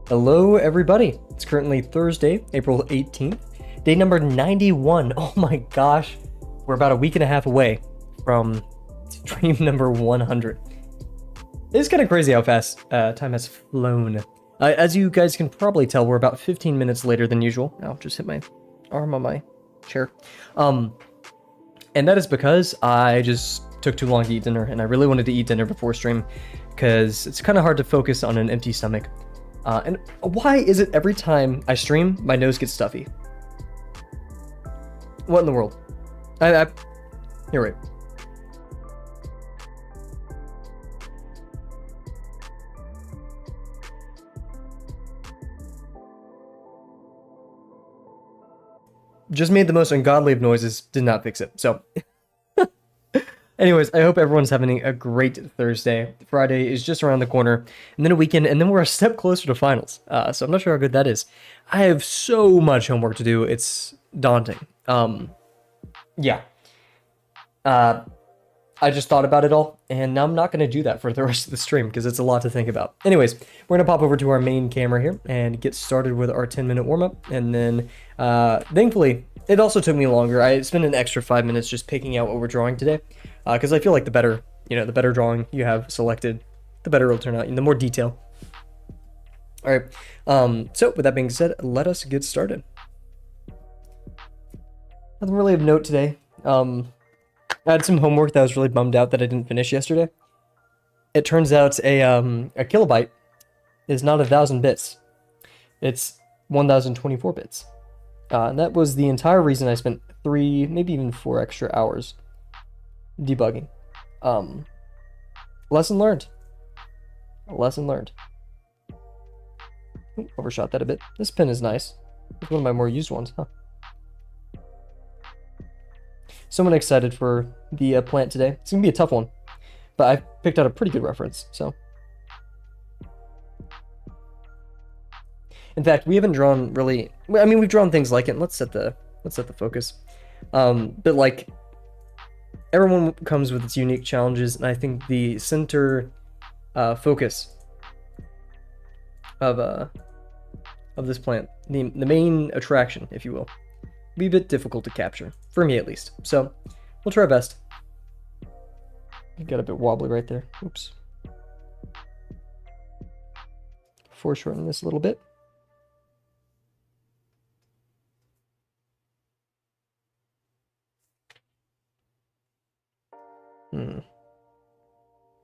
Hello, everybody. It's currently Thursday, April 18th, day number 91. Oh my gosh, we're about a week and a half away from stream number 100. It's kind of crazy how fast time has flown. As you guys can probably tell, we're about 15 minutes later than usual. I'll just hit my arm on my chair. And that is because I just took too long to eat dinner, and I really wanted to eat dinner before stream, because it's kind of hard to focus on an empty stomach. And why is it every time I stream, my nose gets stuffy? What in the world? You're right. Just made the most ungodly of noises, did not fix it. So, anyways, I hope everyone's having a great Thursday. Friday is just around the corner, and then a weekend, and then we're a step closer to finals. So I'm not sure how good that is. I have so much homework to do, it's daunting. Yeah. I just thought about it all, and now I'm not going to do that for the rest of the stream, because it's a lot to think about. Anyways, we're going to pop over to our main camera here, and get started with our 10-minute warm-up, and then, thankfully, it also took me longer. I spent an extra 5 minutes just picking out what we're drawing today, because I feel like the better drawing you have selected, the better it'll turn out, and the more detail. All right, so with that being said, let us get started. Nothing really of note today. I had some homework that I was really bummed out that I didn't finish yesterday. It turns out a kilobyte is not 1,000 bits. It's 1,024 bits. And that was the entire reason I spent 3, maybe even 4 extra hours debugging. Lesson learned. Lesson learned. Ooh, overshot that a bit. This pen is nice. It's one of my more used ones, huh? Someone excited for the plant today. It's gonna be a tough one, but I picked out a pretty good reference. So, in fact, we haven't drawn really. I mean, we've drawn things like it. Let's set the focus. But like, everyone comes with its unique challenges, and I think the center focus of this plant, the main attraction, if you will, be a bit difficult to capture, for me at least. So, we'll try our best. Got a bit wobbly right there. Oops. Foreshorten this a little bit.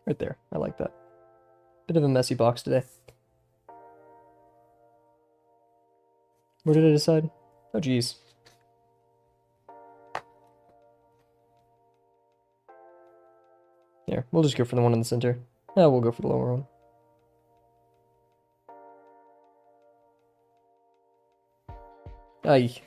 Right there. I like that. Bit of a messy box today. Where did I decide? Oh, geez. There, we'll just go for the one in the center. Yeah, we'll go for the lower one. Aye.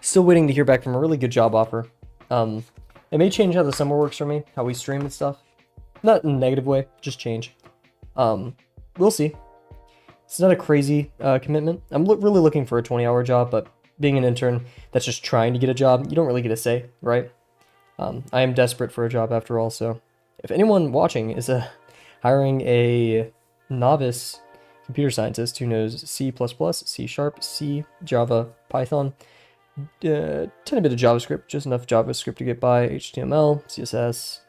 Still waiting to hear back from a really good job offer. It may change how the summer works for me, how we stream and stuff. Not in a negative way, just change. We'll see. It's not a crazy commitment. I'm really looking for a 20-hour job, but being an intern that's just trying to get a job, you don't really get a say, right? I am desperate for a job after all, so if anyone watching is hiring a novice computer scientist who knows C++, C#, C, Java, Python, tiny bit of JavaScript, just enough JavaScript to get by, HTML, CSS,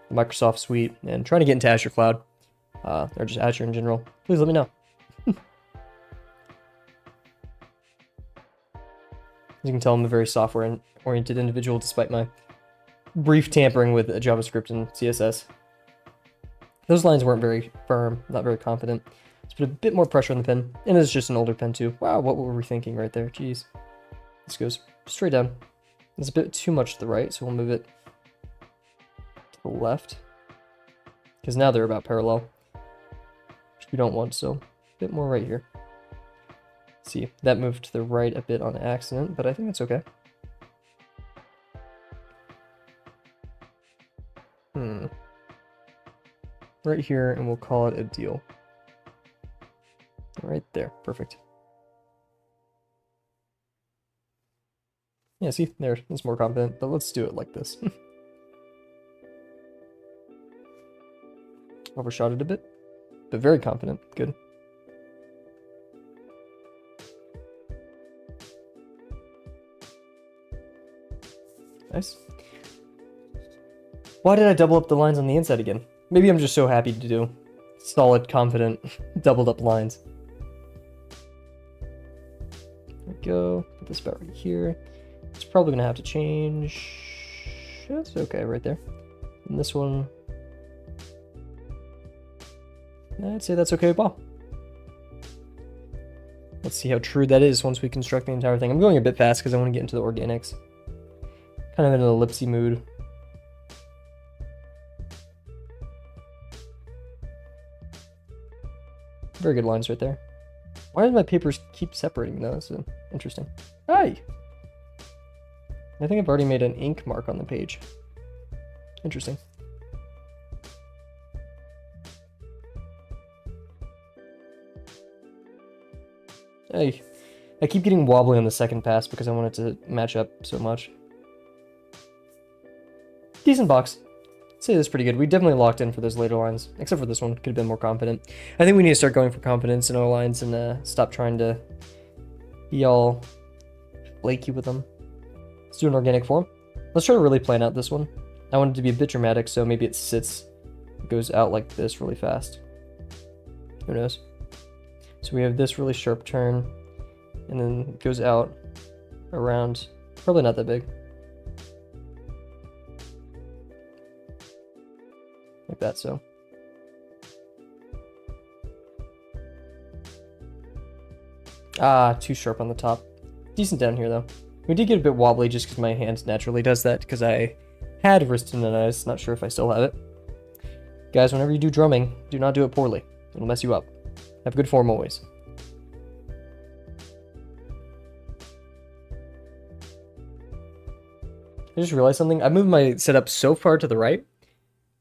the Microsoft Suite, and trying to get into Azure Cloud, or just Azure in general, please let me know. As you can tell, I'm a very software-oriented individual, despite my brief tampering with JavaScript and CSS. Those lines weren't very firm, not very confident. Let's put a bit more pressure on the pen, and it's just an older pen too. Wow, what were we thinking right there? Jeez. This goes straight down. It's a bit too much to the right, so we'll move it to the left, because now they're about parallel, which we don't want, so a bit more right here. See, that moved to the right a bit on accident, but I think that's okay. Right here, and we'll call it a deal. Right there, perfect. Yeah, see, there, it's more confident, but let's do it like this. Overshot it a bit, but very confident. Good. Nice. Why did I double up the lines on the inside again? Maybe I'm just so happy to do solid, confident, doubled up lines. There we go. Put this about right here. It's probably gonna have to change. That's okay right there. And this one, I'd say that's okay as well. Let's see how true that is once we construct the entire thing. I'm going a bit fast because I want to get into the organics. Kind of in an ellipsy mood. Very good lines right there. Why do my papers keep separating though? That's interesting. Hi! I think I've already made an ink mark on the page. Interesting. Hey, I keep getting wobbly on the second pass because I want it to match up so much. Decent box. I'd say that's pretty good. We definitely locked in for those later lines, except for this one. Could have been more confident. I think we need to start going for confidence in our lines and stop trying to be all flaky with them. Let's do an organic form. Let's try to really plan out this one. I want it to be a bit dramatic, so maybe it sits, it goes out like this really fast. Who knows? So we have this really sharp turn, and then it goes out around, probably not that big. Like that, so. Ah, too sharp on the top. Decent down here, though. We did get a bit wobbly just because my hand naturally does that, because I had wrist tendonitis. Not sure if I still have it. Guys, whenever you do drumming, do not do it poorly. It'll mess you up. Have good form always. I just realized something. I moved my setup so far to the right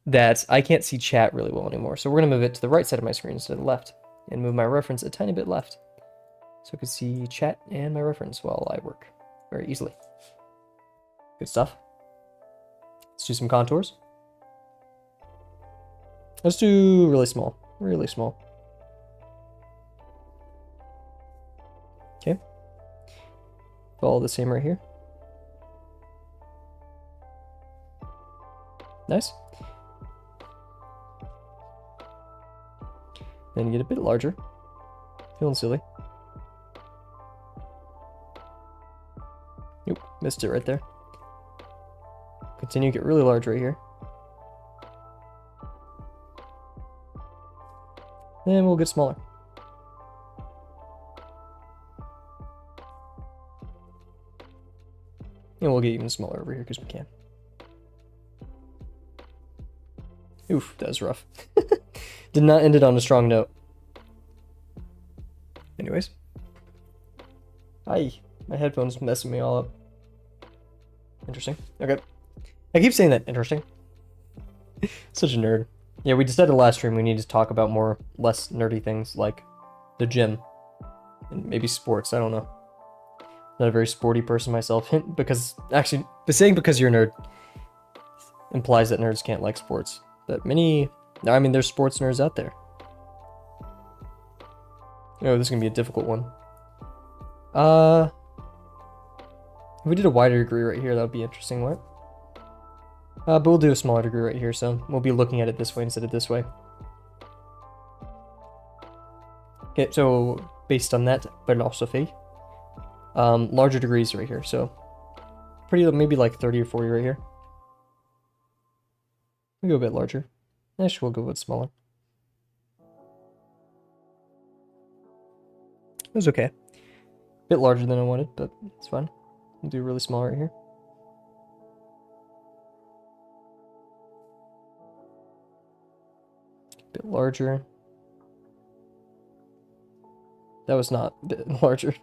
that I can't see chat really well anymore. So we're going to move it to the right side of my screen instead of the left, and move my reference a tiny bit left, so I can see chat and my reference while I work very easily. Good stuff. Let's do some contours. Let's do really small. Really small. Okay. Follow the same right here. Nice. Then get a bit larger. Feeling silly. Nope, missed it right there. Continue to get really large right here. Then we'll get smaller. And we'll get even smaller over here because we can. Oof, that was rough. Did not end it on a strong note. Anyways. Hi, my headphones messing me all up. Interesting. Okay. I keep saying that, interesting. Such a nerd. Yeah, we decided last stream we need to talk about less nerdy things like the gym. And maybe sports, I don't know. Not a very sporty person myself, because, actually, saying because you're a nerd implies that nerds can't like sports. But there's sports nerds out there. Oh, this is gonna be a difficult one. If we did a wider degree right here, that would be interesting, right? But we'll do a smaller degree right here, so we'll be looking at it this way instead of this way. Okay, so based on that philosophy, larger degrees right here, so maybe like 30 or 40 right here. We'll go a bit larger. Actually, we'll go a bit smaller. It was okay. A bit larger than I wanted, but it's fine. We'll do really small right here. A bit larger. That was not a bit larger.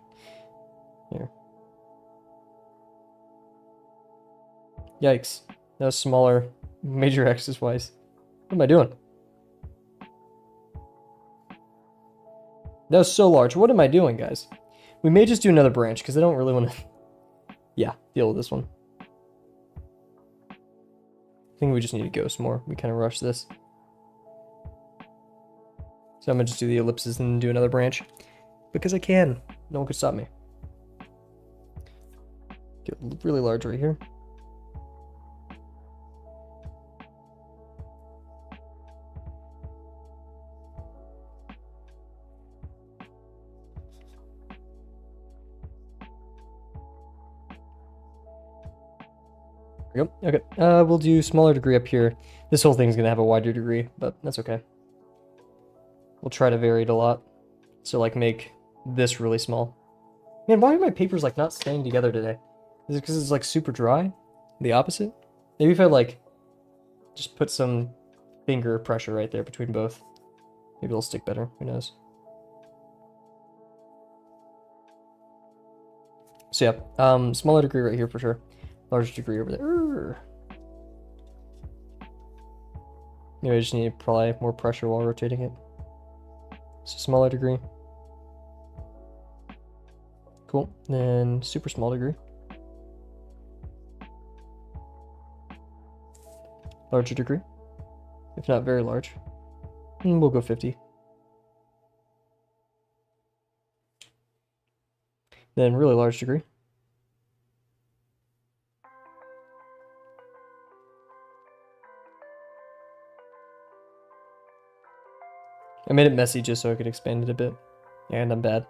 Here. Yikes. That was smaller. Major X's wise. What am I doing? That was so large. What am I doing, guys? We may just do another branch, because I don't really want to Yeah, deal with this one. I think we just need to go some more. We kind of rushed this. So I'm gonna just do the ellipses and do another branch. Because I can. No one could stop me. Get really large right here. Yep. Okay. We'll do smaller degree up here. This whole thing's gonna have a wider degree, but that's okay. We'll try to vary it a lot. So like make this really small. Man, why are my papers like not staying together today? Is it because it's like super dry? The opposite? Maybe if I like just put some finger pressure right there between both. Maybe it'll stick better. Who knows? So yeah, smaller degree right here for sure. Larger degree over there. Maybe I just need to apply more pressure while rotating it. So smaller degree. Cool. Then super small degree. Larger degree. If not very large. And we'll go 50. Then really large degree. I made it messy just so I could expand it a bit. And I'm bad.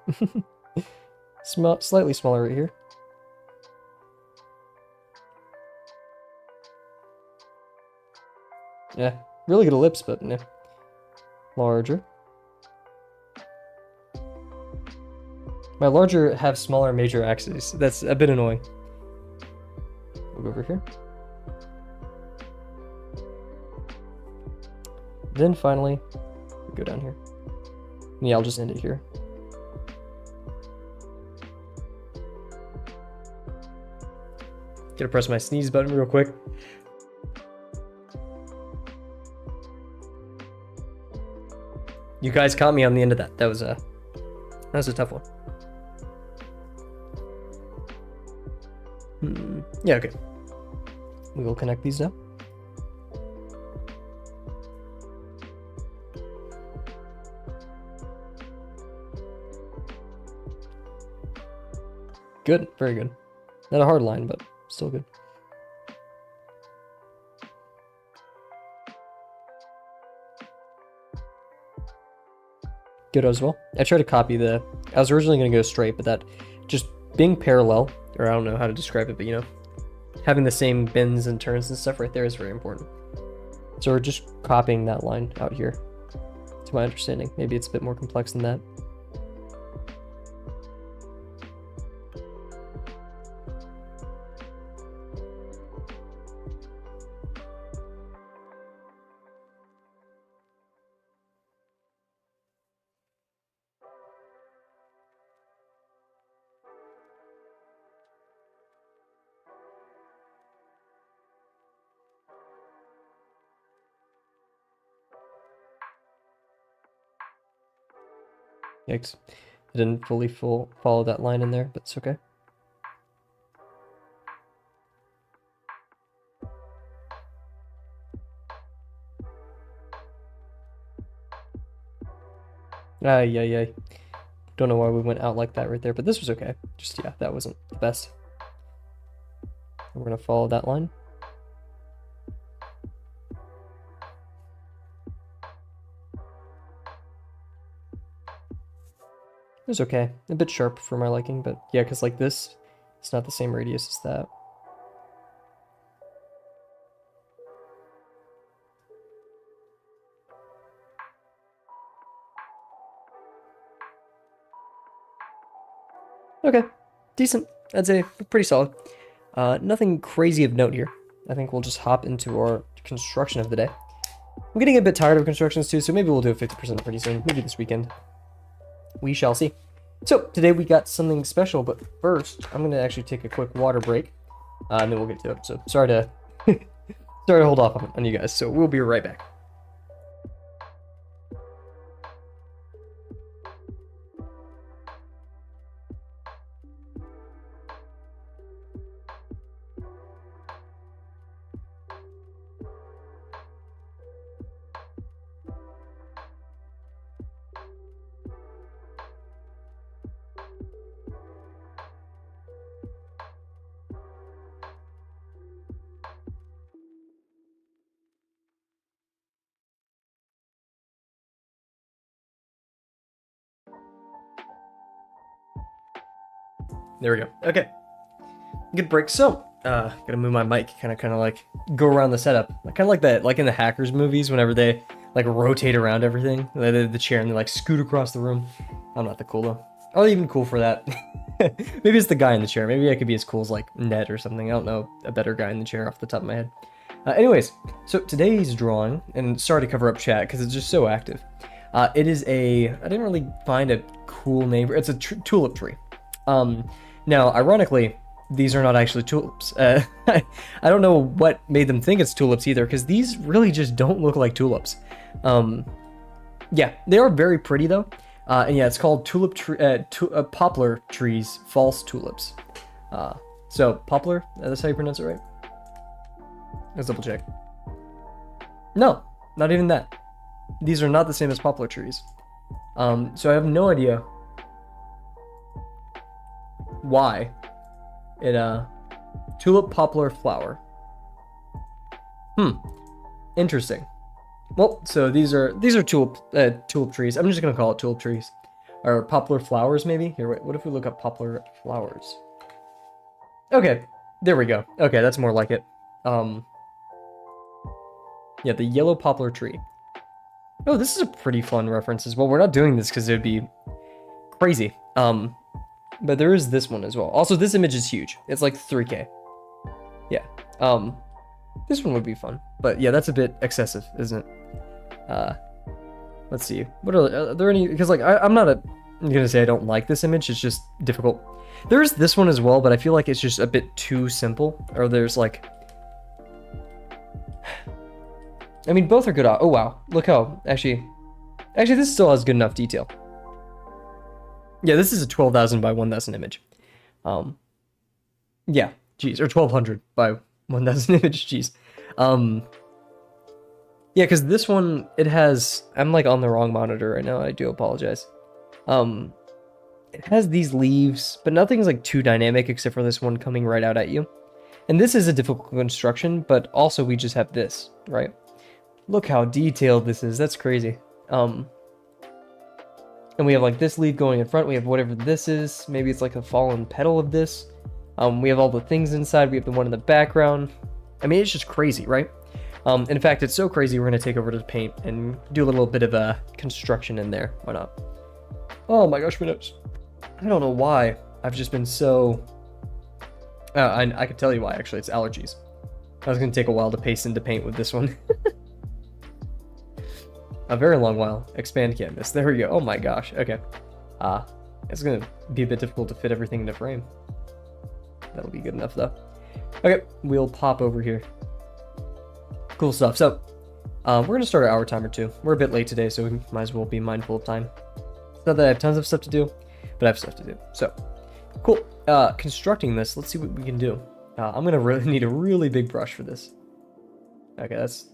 Slightly smaller right here. Yeah, really good ellipse, but yeah. Larger. My larger have smaller major axes. That's a bit annoying. We'll go over here. Then finally, we go down here. And yeah, I'll just end it here. Gotta press my sneeze button real quick. You guys caught me on the end of that. That was a tough one. Yeah, okay. We will connect these now. Good, very good. Not a hard line, but still good. Good as well. I tried to copy I was originally going to go straight, but that just being parallel, or I don't know how to describe it, but you know, having the same bends and turns and stuff right there is very important. So we're just copying that line out here, to my understanding. Maybe it's a bit more complex than that. Yikes. I didn't fully follow that line in there, but it's okay. Yeah. Don't know why we went out like that right there, but this was okay. Just, yeah, that wasn't the best. We're going to follow that line. It was okay. A bit sharp for my liking, but yeah, because like this, it's not the same radius as that. Okay, decent. I'd say pretty solid. Nothing crazy of note here. I think we'll just hop into our construction of the day. I'm getting a bit tired of constructions too, so maybe we'll do a 50% pretty soon. Maybe this weekend. We shall see. So today we got something special, but first I'm gonna actually take a quick water break, and then we'll get to it. So sorry to sorry to hold off on you guys. So we'll be right back. There we go. Okay. Good break. So, gotta move my mic, kind of like go around the setup. Kind of like that, like in the Hackers movies, whenever they like rotate around everything, the chair, and they like scoot across the room. I'm not that cool though. I'm not even cool for that. Maybe it's the guy in the chair. Maybe I could be as cool as like Ned or something. I don't know a better guy in the chair off the top of my head. Anyways, so today's drawing, and sorry to cover up chat because it's just so active. It is I didn't really find a cool name. It's a tulip tree. Now, ironically, these are not actually tulips. I don't know what made them think it's tulips either, because these really just don't look like tulips. Yeah, they are very pretty though. And yeah, it's called poplar trees, false tulips. So poplar, that's how you pronounce it, right? Let's double check. No, not even that. These are not the same as poplar trees. So I have no idea why it tulip poplar flower. Interesting. Well, so these are tulip trees. I'm just gonna call it tulip trees, or poplar flowers maybe. Here, wait. What if we look up poplar flowers? Okay, there we go. Okay, that's more like it. Yeah, the yellow poplar tree. Oh, this is a pretty fun reference as well. We're not doing this because it would be crazy. But there is this one as well. Also, this image is huge. It's like 3K. Yeah. This one would be fun. But yeah, that's a bit excessive, isn't it? Let's see. What are there any? Because like I'm gonna say I don't like this image. It's just difficult. There's this one as well, but I feel like it's just a bit too simple. Or there's like, I mean, both are good. Oh wow, look how actually this still has good enough detail. Yeah, this is a 12,000 by 1,000 image. Yeah, geez, or 1,200 by 1,000 image. Geez. Yeah, because this one, it has, I'm like on the wrong monitor right now. I do apologize. It has these leaves, but nothing's like too dynamic except for this one coming right out at you. And this is a difficult construction, but also we just have this, right? Look how detailed this is. That's crazy. And we have like this leaf going in front. We have whatever this is. Maybe it's like a fallen petal of this. We have all the things inside. We have the one in the background. I mean, it's just crazy, right? In fact, it's so crazy, we're going to take over to paint and do a little bit of a construction in there. Why not? Oh my gosh, my nose. I don't know why. I've just been so... I could tell you why, actually. It's allergies. I was going to take a while to paste into paint with this one. A very long while. Expand canvas. There we go. Oh my gosh. Okay. It's going to be a bit difficult to fit everything into frame. That'll be good enough, though. Okay, we'll pop over here. Cool stuff. So, we're going to start our hour timer, too. We're a bit late today, so we might as well be mindful of time. It's not that I have tons of stuff to do, but I have stuff to do. So, cool. Constructing this, let's see what we can do. I'm going to really need a really big brush for this. Okay, that's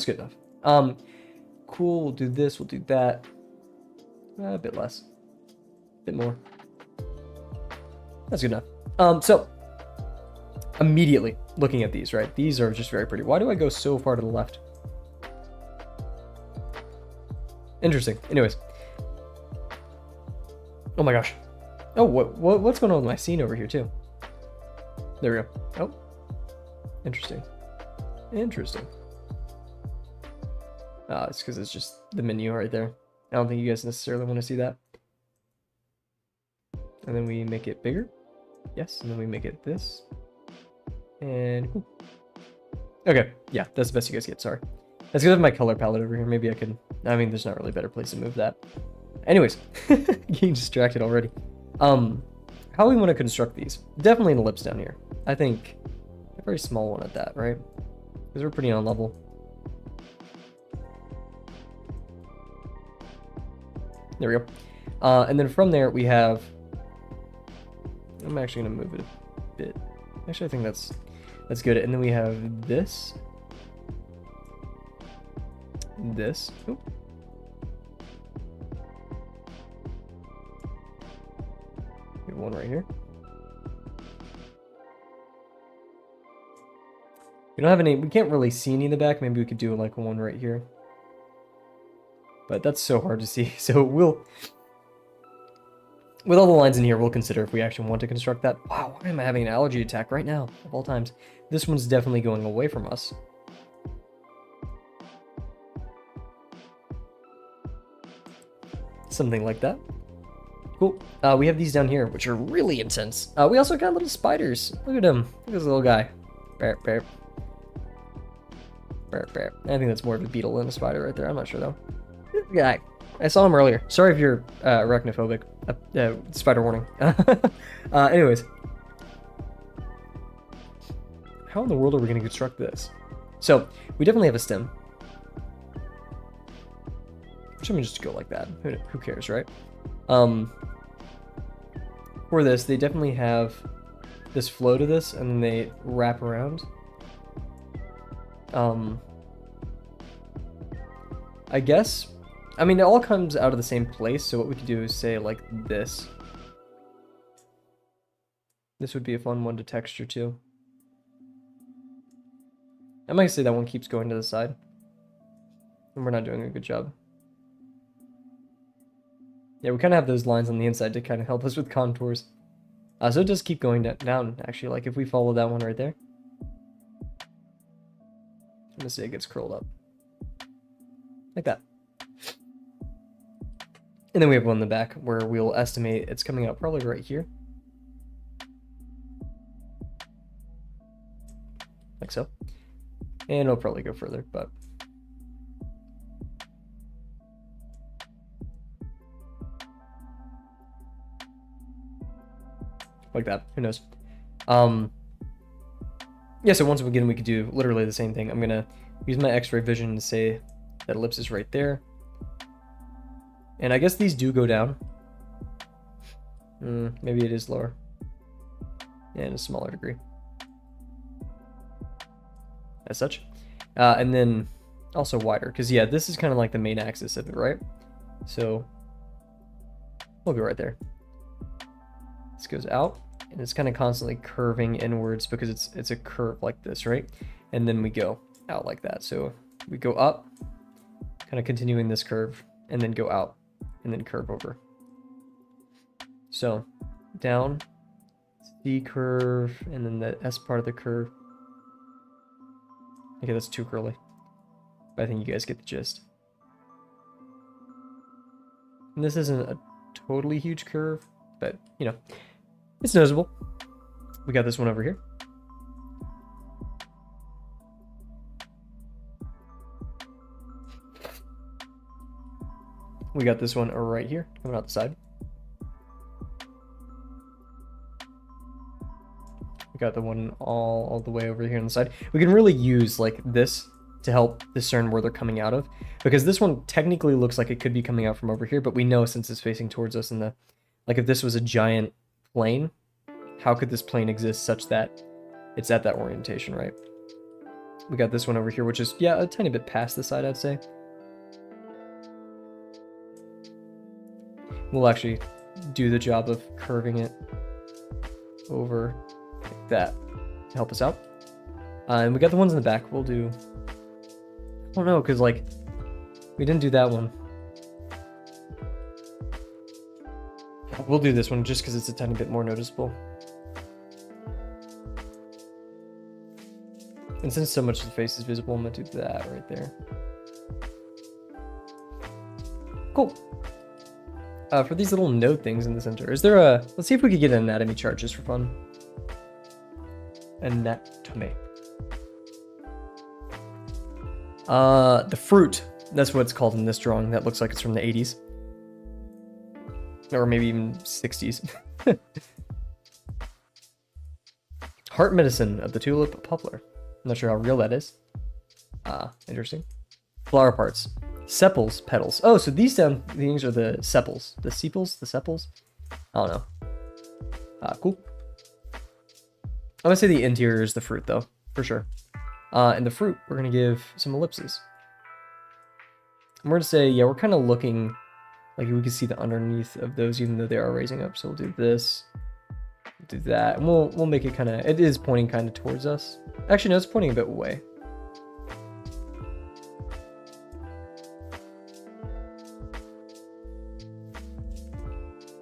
good enough. Cool, we'll do this, we'll do that. A bit less. A bit more. That's good enough. So, immediately looking at these, right? These are just very pretty. Why do I go so far to the left? Interesting. Anyways. Oh my gosh. Oh, what's going on with my scene over here, too? There we go. Oh. Interesting. Interesting. It's because it's just the menu right there. I don't think you guys necessarily want to see that. And then we make it bigger. Yes, and then we make it this. And... Ooh. Okay, yeah, that's the best you guys get, sorry. That's because I have my color palette over here. Maybe I could... I mean, there's not really a better place to move that. Anyways, getting distracted already. How we want to construct these? Definitely an ellipse down here. I think a very small one at that, right? Because we're pretty on level. There we go. And then from there we have... I'm actually going to move it a bit. Actually, I think that's good. And then we have this. This. Oop. We have one right here. We don't have any... We can't really see any in the back. Maybe we could do like one right here. But that's so hard to see. So we'll With all the lines in here, we'll consider if we actually want to construct that. Wow, why am I having an allergy attack right now, of all times? This one's definitely going away from us. Something like that. Cool. We have these down here, which are really intense. We also got little spiders. Look at him. Look at this little guy. Bear, bear. Bear, bear. I think that's more of a beetle than a spider right there. I'm not sure, though. This guy. I saw him earlier. Sorry if you're arachnophobic. Spider warning. Anyways. How in the world are we going to construct this? So, we definitely have a stem. Should we just go like that? Who cares, right? For this, they definitely have this flow to this, and then they wrap around. I guess, I mean, it all comes out of the same place, so what we could do is say, like, this. This would be a fun one to texture, too. I might say that one keeps going to the side. And we're not doing a good job. Yeah, we kind of have those lines on the inside to kind of help us with contours. So it does keep going down, actually. Like, if we follow that one right there. I'm gonna say it gets curled up. Like that. And then we have one in the back where we'll estimate it's coming out probably right here. Like so. And it'll probably go further, but... like that. Who knows? Yeah, so once again, we could do literally the same thing. I'm going to use my x-ray vision to say that ellipse is right there. And I guess these do go down. Maybe it is lower. Yeah, in a smaller degree. As such. And then also wider. Because, yeah, this is kind of like the main axis of it, right? So we'll go right there. This goes out. And it's kind of constantly curving inwards because it's a curve like this, right? And then we go out like that. So we go up, kind of continuing this curve, and then go out, and then curve over. So down, C curve, and then the S part of the curve. Okay, that's too curly. But I think you guys get the gist. And this isn't a totally huge curve, but, you know, it's noticeable. We got this one over here. We got this one right here, coming out the side. We got the one all the way over here on the side. We can really use like this to help discern where they're coming out of, because this one technically looks like it could be coming out from over here, but we know since it's facing towards us in the, like if this was a giant plane, how could this plane exist such that it's at that orientation, right? We got this one over here, which is, yeah, a tiny bit past the side, I'd say. We'll actually do the job of curving it over like that to help us out. And we got the ones in the back. We'll do, I don't know, because like we didn't do that one. We'll do this one just because it's a tiny bit more noticeable. And since so much of the face is visible, I'm going to do that right there. Cool. For these little node things in the center, is there a... Let's see if we could get an anatomy chart just for fun. Anatomy. The fruit. That's what it's called in this drawing. That looks like it's from the 80s. Or maybe even 60s. Heart medicine of the tulip poplar. I'm not sure how real that is. Interesting. Flower parts. Sepals, petals. Oh, so these things are the sepals. The sepals? The sepals? I don't know. Cool. I'm gonna say the interior is the fruit, though, for sure. And the fruit, we're gonna give some ellipses. And we're gonna say, yeah, we're kind of looking like we can see the underneath of those, even though they are raising up. So we'll do this, do that, and we'll make it kind of. It is pointing kind of towards us. Actually, no, it's pointing a bit away.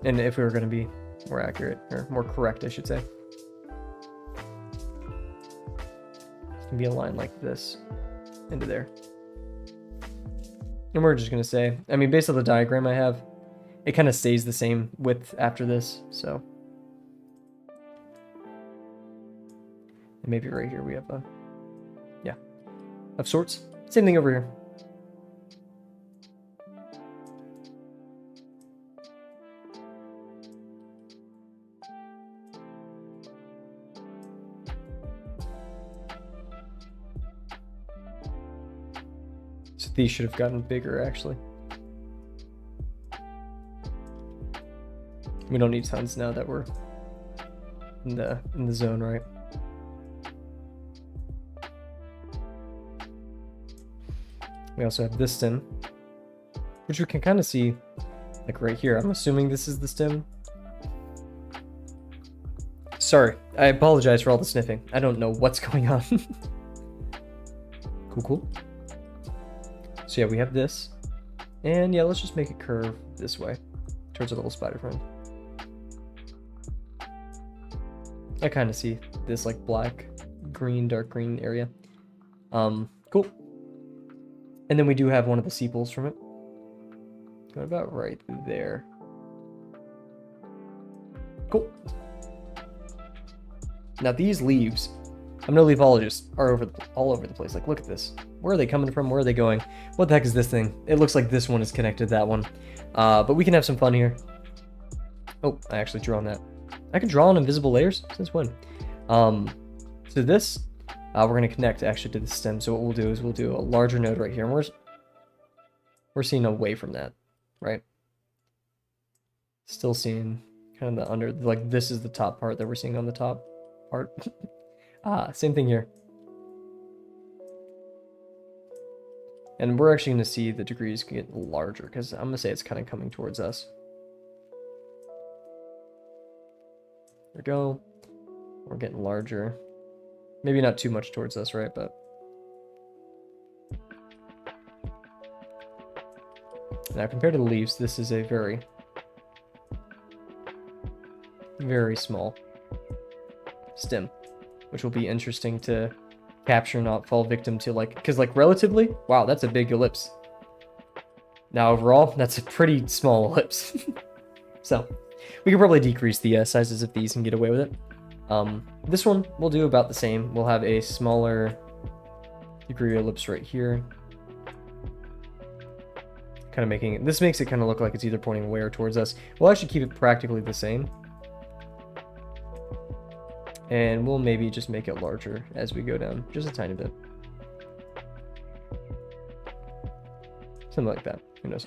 And if we were going to be more accurate, or more correct, I should say. It can be a line like this into there. And we're just going to say, I mean, based on the diagram I have, it kind of stays the same width after this, so. And maybe right here we have a, yeah, of sorts. Same thing over here. So these should have gotten bigger, actually. We don't need tons now that we're in the zone, right? We also have this stem, which we can kind of see, like right here. I'm assuming this is the stem. Sorry, I apologize for all the sniffing. I don't know what's going on. Cool. So yeah, we have this. And yeah, let's just make it curve this way towards a little spider friend. I kind of see this like black, green, dark green area. Cool. And then we do have one of the sepals from it. Going about right there. Cool. Now these leaves, I'm no leavologist, are all over the place. Like, look at this. Where are they coming from? Where are they going? What the heck is this thing? It looks like this one is connected to that one. But we can have some fun here. Oh, I actually drew on that. I can draw on invisible layers? Since when? So this, we're going to connect actually to the stem. So what we'll do is we'll do a larger node right here. And we're seeing away from that, right? Still seeing kind of the under, like this is the top part that we're seeing on the top part. Same thing here. And we're actually going to see the degrees get larger because I'm going to say it's kind of coming towards us. There we go. We're getting larger. Maybe not too much towards us, right? But now compared to the leaves, this is a very, very small stem, which will be interesting to capture, not fall victim to, like, because like relatively, wow, that's a big ellipse. Now overall, that's a pretty small ellipse. So we could probably decrease the sizes of these and get away with it. This one we'll do about the same. We'll have a smaller degree ellipse right here. Kind of making it, this makes it kind of look like it's either pointing away or towards us. We'll actually keep it practically the same. And we'll maybe just make it larger as we go down, just a tiny bit. Something like that, who knows.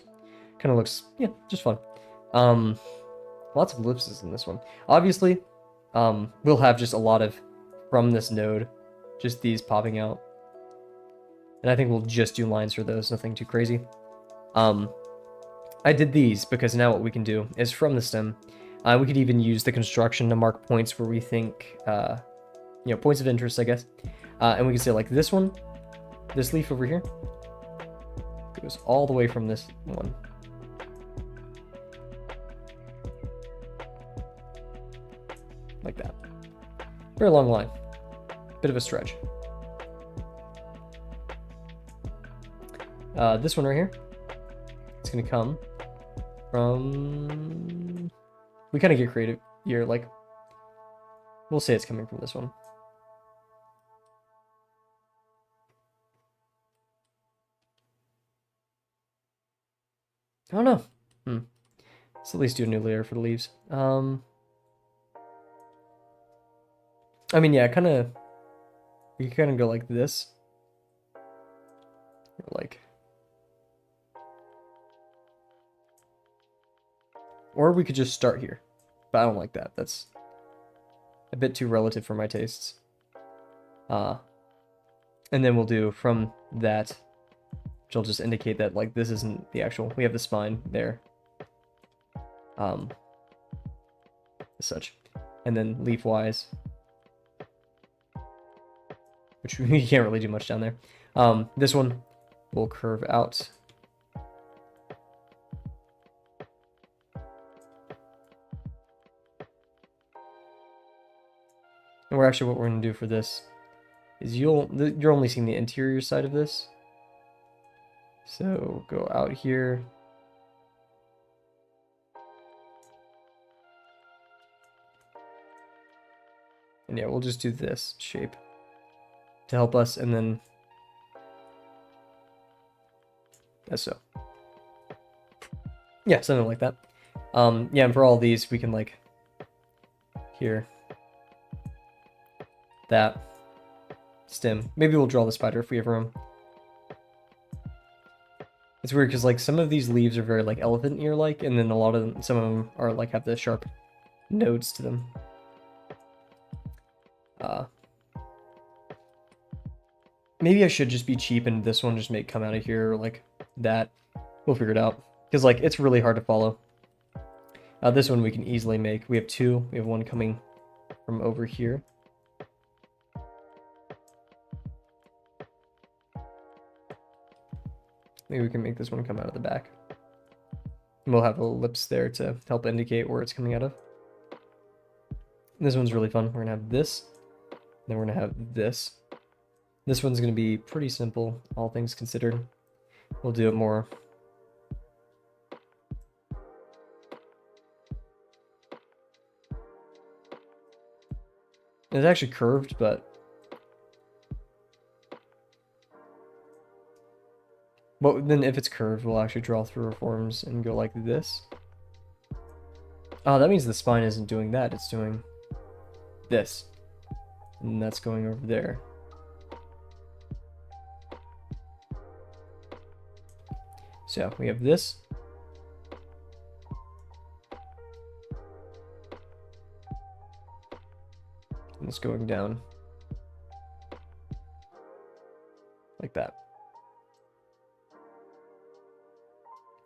Kind of looks, yeah, just fun. Lots of ellipses in this one. Obviously, we'll have just a lot of, from this node, just these popping out. And I think we'll just do lines for those, nothing too crazy. I did these because now what we can do is from the stem, we could even use the construction to mark points where we think, you know, points of interest, I guess. And we can say like this one, this leaf over here, goes all the way from this one. Like that. Very long line. Bit of a stretch. This one right here, it's going to come from... We kind of get creative here, like, we'll say it's coming from this one. I don't know. Let's at least do a new layer for the leaves. I mean, yeah, we can kind of go like this. Or like... Or we could just start here. But I don't like that. That's a bit too relative for my tastes. And then we'll do from that, which will just indicate that like this isn't the actual, we have the spine there. As such. And then leaf-wise, which we can't really do much down there. This one will curve out. Or actually, what we're gonna do for this is you're only seeing the interior side of this. So go out here. And yeah, we'll just do this shape to help us, and then as so. Yeah, something like that. Yeah, and for all these, we can like here, that, stem. Maybe we'll draw the spider if we have room. It's weird because like some of these leaves are very like elephant ear like, and then a lot of them, some of them are like have the sharp nodes to them. Maybe I should just be cheap and this one just make come out of here or like that. We'll figure it out because like it's really hard to follow. This one we can easily make. We have two. We have one coming from over here. Maybe we can make this one come out of the back. And we'll have a ellipse there to help indicate where it's coming out of. And this one's really fun. We're gonna have this, then we're gonna have this. This one's gonna be pretty simple, all things considered. We'll do it more. It's actually curved, but then if it's curved, we'll actually draw through our forms and go like this. Oh, that means the spine isn't doing that. It's doing this. And that's going over there. So we have this. And it's going down. Like that.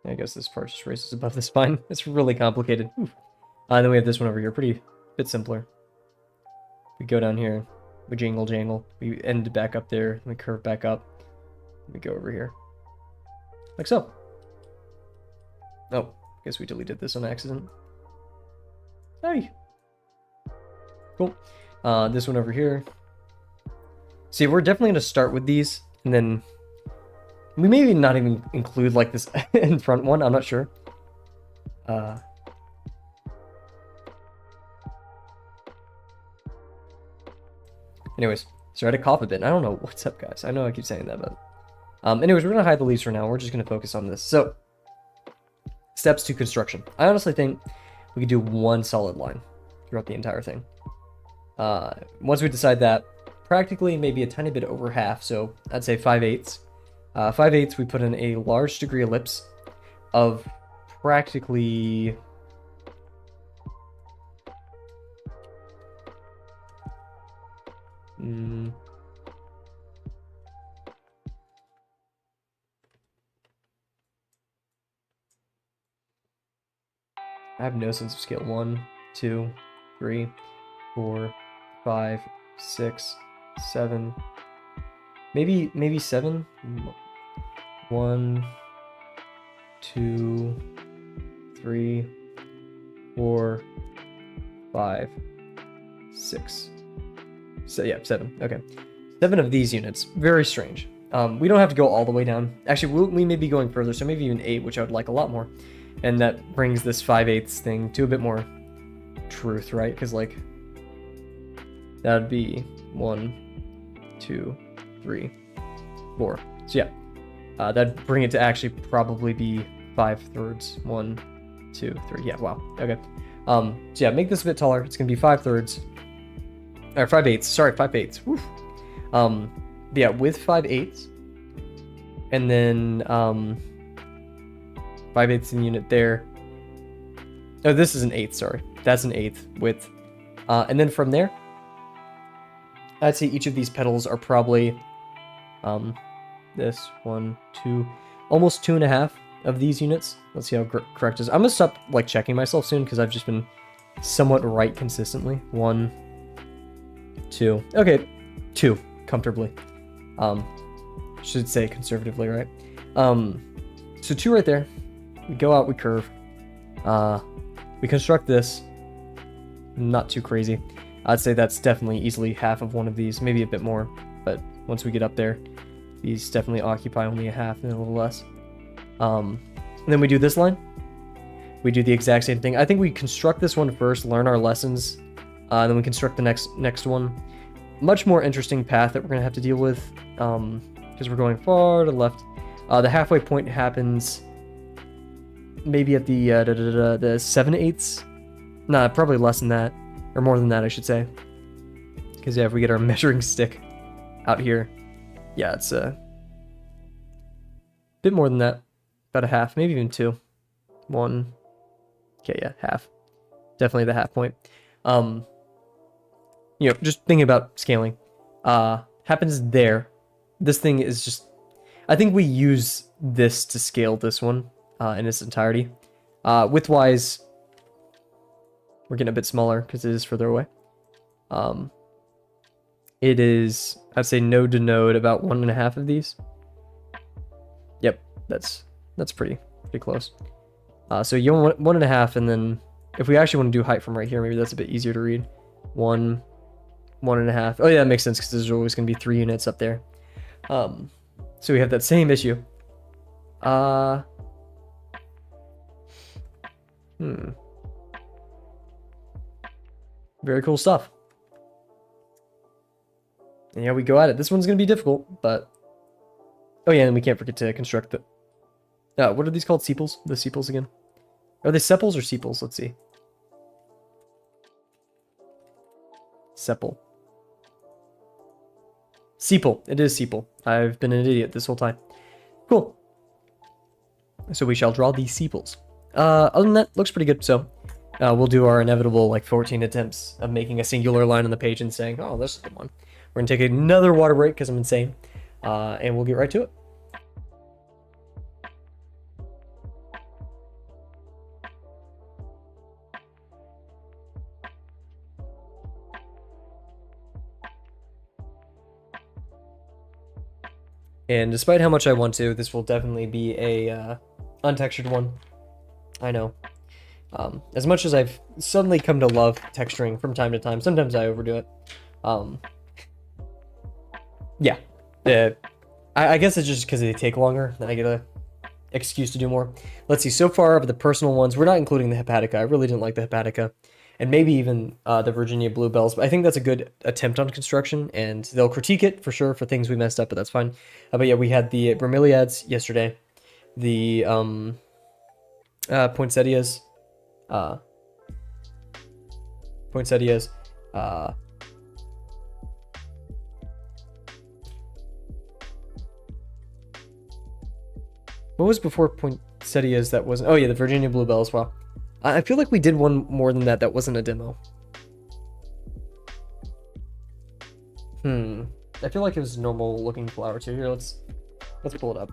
I guess this part just races above the spine. It's really complicated. And then we have this one over here, pretty bit simpler. We go down here, we jingle jangle, we end back up there, we curve back up, we go over here. Like so. Oh, guess we deleted this on accident. Hey! Cool. This one over here. See, we're definitely going to start with these, and then we maybe not even include like this in front one, I'm not sure. Anyways, sorry to cough a bit. I don't know what's up, guys. I know I keep saying that, but anyways, we're gonna hide the leaves for now. We're just gonna focus on this. So, steps to construction. I honestly think we could do one solid line throughout the entire thing. Once we decide that, practically maybe a tiny bit over half. So I'd say 5/8. 5/8, we put in a large degree ellipse of practically I have no sense of scale. 1, 2, 3, 4, 5, 6, 7. Maybe 7. 1, 2, 3, 4, 5, 6. So yeah, 7. Okay, 7 of these units. Very strange. We don't have to go all the way down. Actually, we may be going further, so maybe even 8, which I would like a lot more. And that brings this 5/8 thing to a bit more truth, right? Because like that would be 1, 2, 3, 4. So yeah, that'd bring it to actually probably be 5/3. 1, 2, 3. Yeah, wow. Okay. So yeah, make this a bit taller. It's gonna be 5/3 or 5/8. Sorry, 5/8. Woof. Yeah, with 5/8, and then 5/8 in the unit there. Oh, this is an 1/8. Sorry, that's an 1/8 width. And then from there, I'd say each of these petals are probably this 1, 2, almost 2.5 of these units. Let's see how correct it is. I'm gonna stop like checking myself soon because I've just been somewhat right consistently. 1, 2. Okay, 2 comfortably. Should say conservatively, right? So 2 right there. We go out, we curve. We construct this. Not too crazy. I'd say that's definitely easily half of one of these, maybe a bit more. But once we get up there, these definitely occupy only a half and a little less. And then we do this line. We do the exact same thing. I think we construct this one first, learn our lessons, then we construct the next one. Much more interesting path that we're going to have to deal with, because we're going far to the left. The halfway point happens maybe at the 7/8. Nah, probably less than that, or more than that, I should say. Because yeah, if we get our measuring stick out here, yeah, it's a bit more than that, about a half, maybe even 2, 1. Okay, yeah, half, definitely the half point. You know, just thinking about scaling, happens there. This thing is just, I think we use this to scale this one in its entirety. Widthwise, we're getting a bit smaller because it is further away. It is, I'd say node to node, about 1.5 of these. Yep, that's pretty close. So you want 1.5, and then if we actually want to do height from right here, maybe that's a bit easier to read. 1, 1.5. Oh yeah, that makes sense because there's always going to be 3 units up there. So we have that same issue. Very cool stuff. And yeah, we go at it. This one's going to be difficult, but... Oh yeah, and we can't forget to construct the... what are these called? Sepals? The sepals again? Are they sepals or sepals? Let's see. Sepal. Sepal. It is sepal. I've been an idiot this whole time. Cool. So we shall draw these sepals. Other than that, looks pretty good. So we'll do our inevitable like 14 attempts of making a singular line on the page and saying, oh, this is the one. We're going to take another water break because I'm insane. And we'll get right to it. And despite how much I want to, this will definitely be a untextured one. I know. As much as I've suddenly come to love texturing from time to time, sometimes I overdo it. Yeah. I guess it's just because they take longer, then I get a excuse to do more. Let's see, so far of the personal ones, we're not including the Hepatica. I really didn't like the Hepatica. And maybe even the Virginia Bluebells, but I think that's a good attempt on construction, and they'll critique it for sure for things we messed up, but that's fine. But yeah, we had the bromeliads yesterday, the poinsettias, what was before poinsettias that wasn't... Oh yeah, the Virginia Bluebells. Wow. I feel like we did one more than that wasn't a demo. I feel like it was a normal looking flower too. Here, let's pull it up.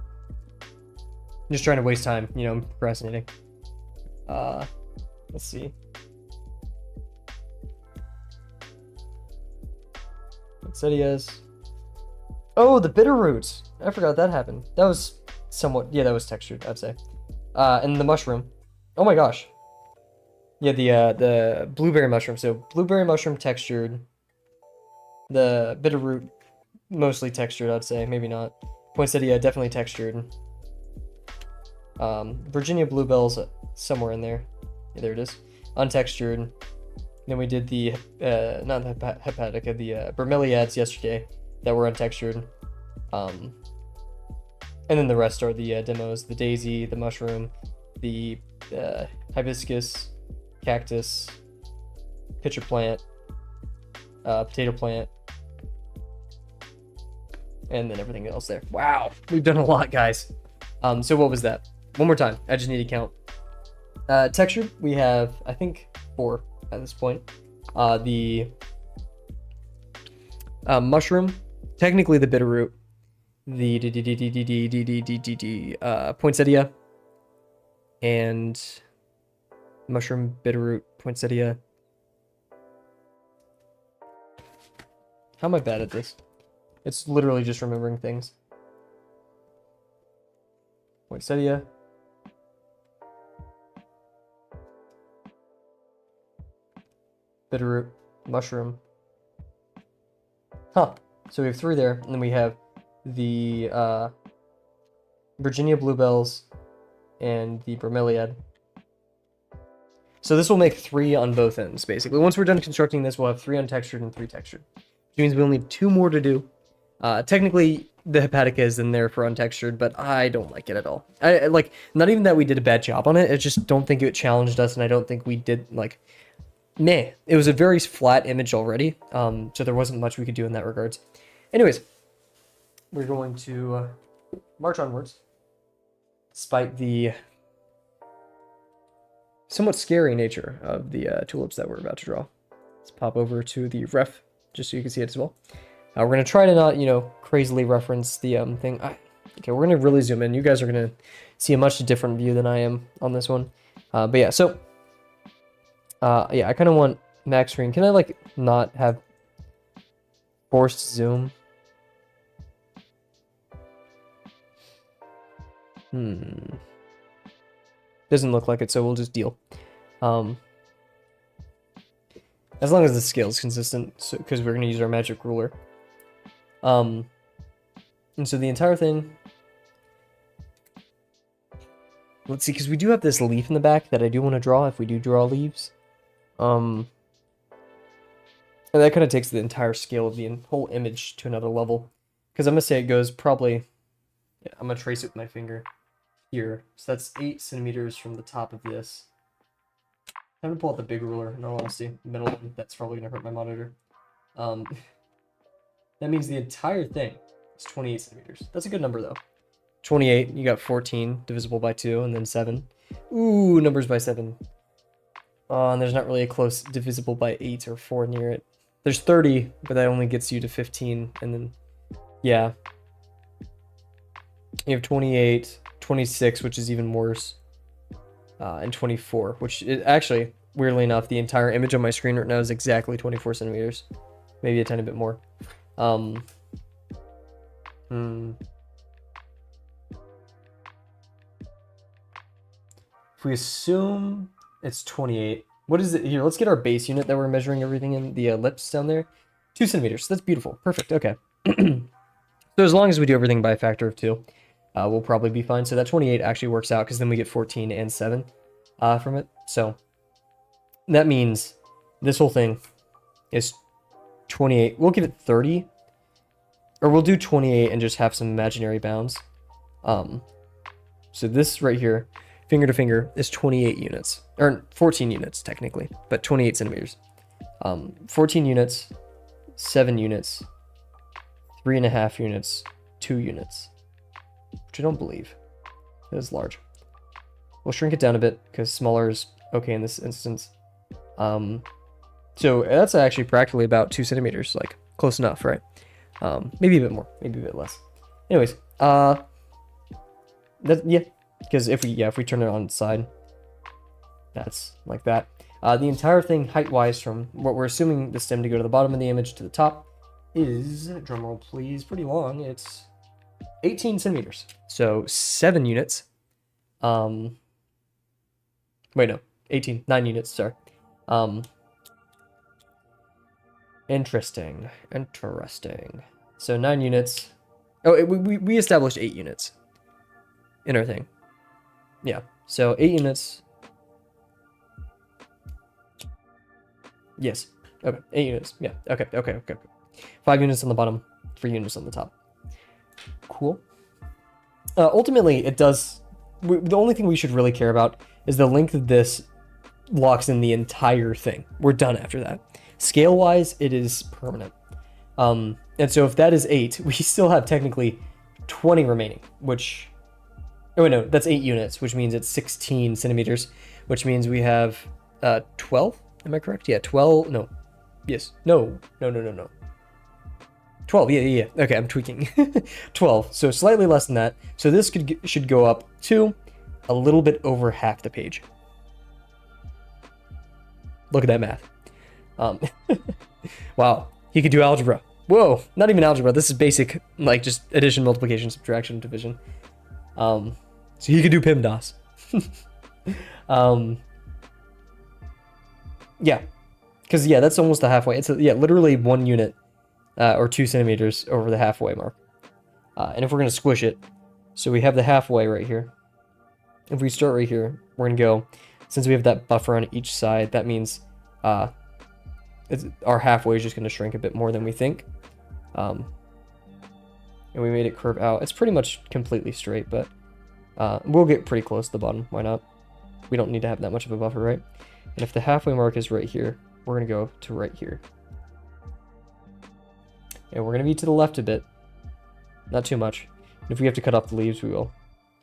I'm just trying to waste time, you know, I'm procrastinating. Let's see. Poinsettias. Oh, the bitter roots. I forgot that happened. That was somewhat, yeah, that was textured, I'd say. And the mushroom. Oh my gosh. Yeah, the blueberry mushroom. So blueberry mushroom textured. The bitter root mostly textured, I'd say. Maybe not. Poinsettia definitely textured. Virginia bluebells somewhere in there. Yeah, there it is. Untextured. Then we did the not the hepatica, the bromeliads yesterday that were untextured. And then the rest are the demos: the daisy, the mushroom, the hibiscus, cactus, pitcher plant, potato plant, and then everything else there. Wow, we've done a lot, guys. So what was that? One more time. I just need to count. Texture, we have, I think, 4 at this point. The mushroom, technically the bitter root, the poinsettia, and mushroom, bitter root, poinsettia. How am I bad at this? It's literally just remembering things. Poinsettia. Bitter root. mushroom. Huh. So we have 3 there, and then we have the Virginia bluebells and the bromeliad. So this will make 3 on both ends, basically. Once we're done constructing this, we'll have 3 untextured and 3 textured. Which means we'll need 2 more to do. Technically, the hepatica is in there for untextured, but I don't like it at all. I like, not even that we did a bad job on it, I just don't think it challenged us, and I don't think we did, like, meh. It was a very flat image already, so there wasn't much we could do in that regards. Anyways, we're going to march onwards, despite the somewhat scary nature of the tulips that we're about to draw. Let's pop over to the ref, just so you can see it as well. We're going to try to not, crazily reference the thing. Okay, we're going to really zoom in. You guys are going to see a much different view than I am on this one. But yeah, so, yeah, I kind of want max screen. Can I, like, not have forced zoom? Doesn't look like it, so we'll just deal. As long as the scale is consistent, because we're going to use our magic ruler. And so the entire thing... Let's see, because we do have this leaf in the back that I do want to draw, if we do draw leaves. And that kind of takes the entire scale of the whole image to another level. Because I'm going to say it goes probably... Yeah, I'm going to trace it with my finger here. So that's 8 centimeters from the top of this. I'm going to pull out the big ruler, in all honesty. The middle one, that's probably going to hurt my monitor. That means the entire thing is 28 centimeters. That's a good number, though. 28, you got 14 divisible by 2, and then 7. Ooh, numbers by 7. And there's not really a close divisible by 8 or 4 near it. There's 30, but that only gets you to 15, and then, yeah. You have 28, 26, which is even worse, and 24, which is actually, weirdly enough, the entire image on my screen right now is exactly 24 centimeters. Maybe a tiny bit more. If we assume it's 28, what is it here? Let's get our base unit that we're measuring everything in, the ellipse down there. 2 centimeters. That's beautiful. Perfect. Okay. So as long as we do everything by a factor of 2, we'll probably be fine. So that 28 actually works out because then we get 14 and 7 from it. So that means this whole thing is 28. We'll give it 30. Or we'll do 28 and just have some imaginary bounds. So this right here, finger to finger, is 28 units. Or 14 units, technically. But 28 centimeters. 14 units, 7 units, 3.5 units, 2 units. Which I don't believe. It is large. We'll shrink it down a bit, because smaller is okay in this instance. So that's actually practically about 2 centimeters, like, close enough, right? Maybe a bit more, maybe a bit less. Anyways, yeah, because if we turn it on its side, that's like that. The entire thing, height-wise, from what we're assuming the stem to go to the bottom of the image to the top, is, drumroll please, pretty long. It's 18 centimeters, so 7 units. Wait, no, 9 units, sorry. Interesting. So 9 units. Oh, we established 8 units in our thing. Yeah, so 8 units. Yes. Okay, 8 units. Yeah, okay. 5 units on the bottom, 3 units on the top. Cool. Ultimately, it does... the only thing we should really care about is the length of this locks in the entire thing. We're done after that. Scale-wise, it is permanent. And so if that is 8, we still have technically 20 remaining, which... oh, wait, no, that's 8 units, which means it's 16 centimeters, which means we have 12? Am I correct? Yeah, 12... no. Yes. No. 12, yeah. Okay, I'm tweaking. 12, so slightly less than that. So this should go up to a little bit over half the page. Look at that math. Wow, he could do algebra. Whoa, not even algebra. This is basic, like just addition, multiplication, subtraction, division. So he could do PEMDAS. Yeah, Because, yeah, that's almost the halfway. It's, yeah, literally 1 unit or 2 centimeters over the halfway mark. And if we're going to squish it, so we have the halfway right here. If we start right here, we're going to go, since we have that buffer on each side, that means our halfway is just going to shrink a bit more than we think. And we made it curve out. It's pretty much completely straight, but we'll get pretty close to the bottom. Why not? We don't need to have that much of a buffer, right? And if the halfway mark is right here, we're going to go to right here. And we're going to be to the left a bit. Not too much. And if we have to cut off the leaves, we will.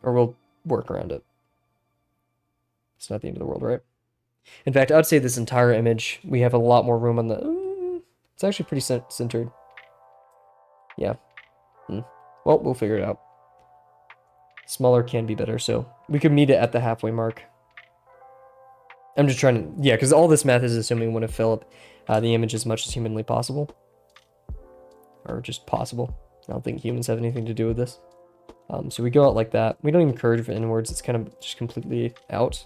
Or we'll work around it. It's not the end of the world, right? In fact, I'd say this entire image, we have a lot more room on the... it's actually pretty centered. Yeah. Well, we'll figure it out. Smaller can be better, so we could meet it at the halfway mark. I'm just trying to... yeah, because all this math is assuming we want to fill up the image as much as humanly possible. Or just possible. I don't think humans have anything to do with this. So we go out like that. We don't even curve inwards. It's kind of just completely out.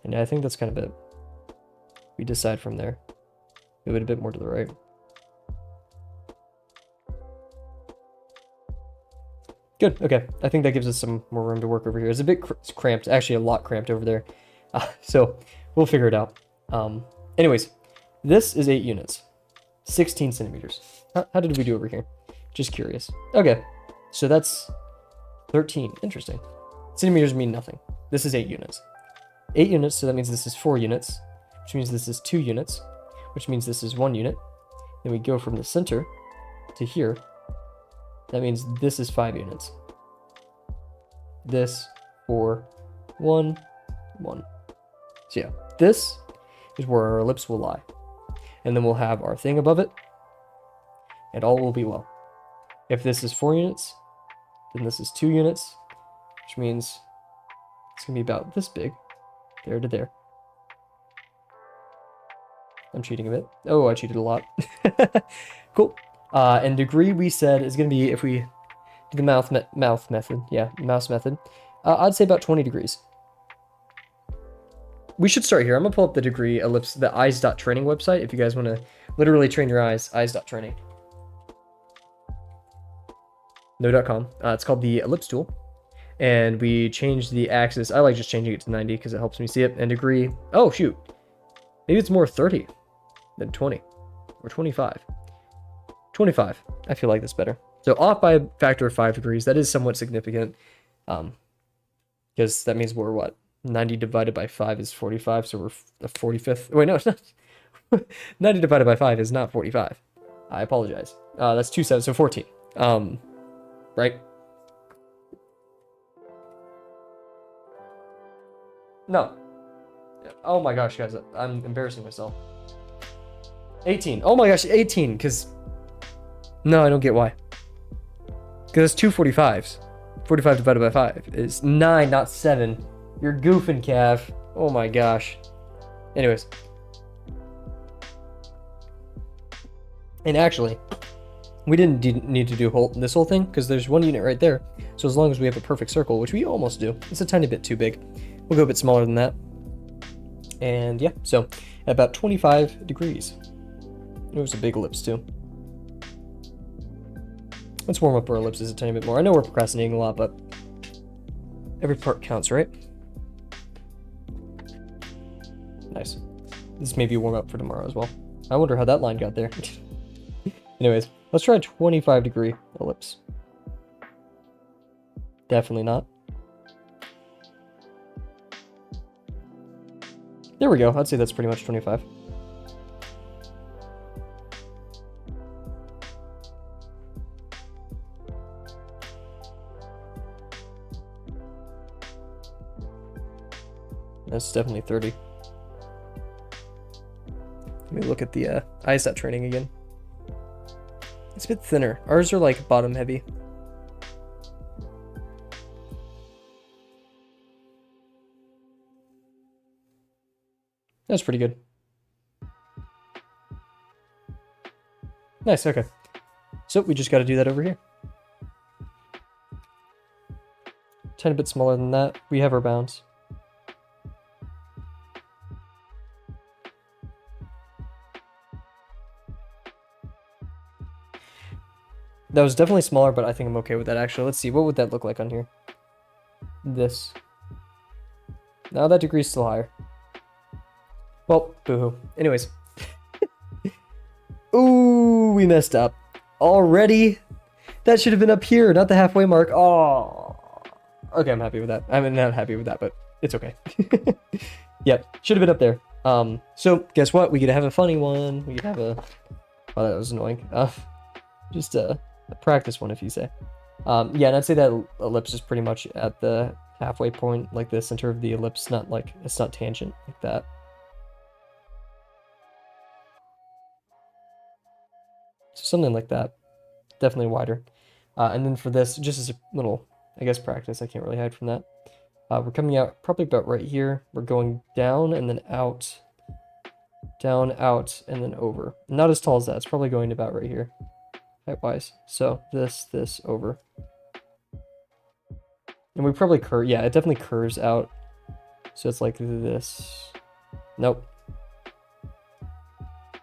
And I think that's kind of it. We decide from there. Move it a bit more to the right. Good, okay. I think that gives us some more room to work over here. It's a bit cramped, actually a lot cramped over there. So we'll figure it out. Anyways, this is 8 units. 16 centimeters. How did we do over here? Just curious. Okay, so that's 13. Interesting. Centimeters mean nothing. This is 8 units. 8 units, so that means this is 4 units, which means this is 2 units, which means this is 1 unit. Then we go from the center to here. That means this is 5 units. This, 4, 1, 1. So yeah, this is where our ellipse will lie. And then we'll have our thing above it, and all will be well. If this is 4 units, then this is 2 units, which means it's going to be about this big, there to there. I'm cheating a bit. Oh, I cheated a lot. Cool. And degree we said is going to be, if we do the mouse method, yeah, mouse method, I'd say about 20 degrees. We should start here. I'm going to pull up the degree ellipse, the eyes.training website, if you guys want to literally train your eyes, eyes.training. No.com. It's called the ellipse tool. And we changed the axis. I like just changing it to 90 because it helps me see it. And degree, oh, shoot. Maybe it's more 30 than 20 or 25. 25. I feel like that's better. So off by a factor of 5 degrees. That is somewhat significant. Because that means we're what? 90 divided by 5 is 45, so we're the 45th. Wait, no, it's not. 90 divided by 5 is not 45. I apologize. That's 2 7, so 14. Right? No. Oh my gosh, guys, I'm embarrassing myself. 18. Oh my gosh, 18, because... no, I don't get why. Because it's 2 45s. 45 divided by 5 is 9, not 7. You're goofing, Cav. Oh my gosh. Anyways. And actually, we didn't need to do this whole thing, because there's 1 unit right there. So as long as we have a perfect circle, which we almost do, it's a tiny bit too big. We'll go a bit smaller than that. And yeah, so about 25 degrees. It was a big ellipse too. Let's warm up our ellipses a tiny bit more. I know we're procrastinating a lot, but every part counts, right? Nice. This may be warm up for tomorrow as well. I wonder how that line got there. Anyways, let's try a 25 degree ellipse. Definitely not. There we go. I'd say that's pretty much 25. That's definitely 30. Let me look at the eyes training again. It's a bit thinner. Ours are like bottom heavy. That's pretty good. Nice, okay. So we just got to do that over here. Tiny bit smaller than that. We have our bounds. That was definitely smaller, but I think I'm okay with that, actually. Let's see, what would that look like on here? This. Now that degree's still higher. Well, boo-hoo. Anyways. Ooh, we messed up. Already? That should have been up here, not the halfway mark. Oh. Okay, I'm happy with that. I'm not happy with that, but it's okay. Yep, should have been up there. So guess what? We get to have a funny one. We get to have a... Oh, that was annoying. Just a practice one, if you say. Yeah, and I'd say that ellipse is pretty much at the halfway point, like the center of the ellipse, not like, it's not tangent like that. So something like that. Definitely wider. And then for this, just as a little, I guess, practice, I can't really hide from that. We're coming out probably about right here. We're going down and then out. Down, out, and then over. Not as tall as that. It's probably going about right here, height-wise. So this, over. And we probably curve. Yeah, it definitely curves out. So it's like this. Nope.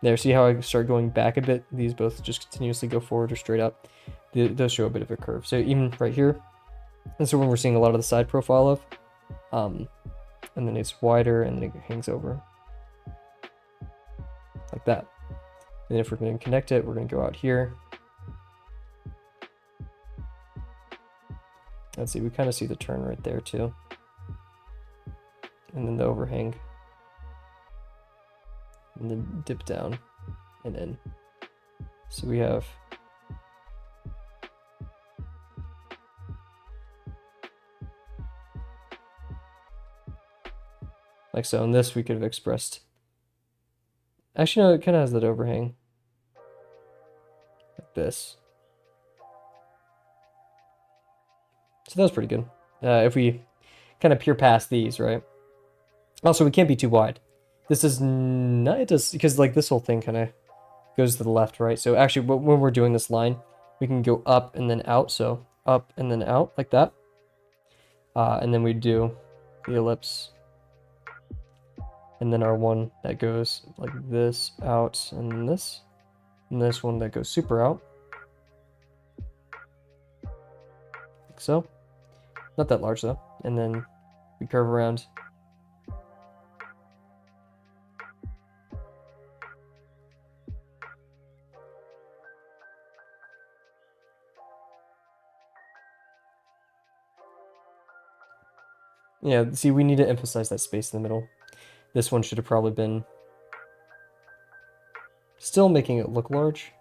There, see how I start going back a bit? These both just continuously go forward or straight up. Those show a bit of a curve. So even right here, that's when we're seeing a lot of the side profile of. And then it's wider and then it hangs over. Like that. And if we're going to connect it, we're going to go out here. Let's see, we kind of see the turn right there too. And then the overhang. And then dip down and in. So we have like so. In this we could have expressed. Actually, no, it kind of has that overhang. Like this. So that was pretty good. If we kind of peer past these, right? Also, we can't be too wide. This is not, it does, because like this whole thing kind of goes to the left, right? So actually, when we're doing this line, we can go up and then out. So up and then out like that. And then we do the ellipse. And then our one that goes like this, out, and then this. And this one that goes super out. Like so. Not that large though. And then we curve around. Yeah, see, we need to emphasize that space in the middle. This one should have probably been still making it look large.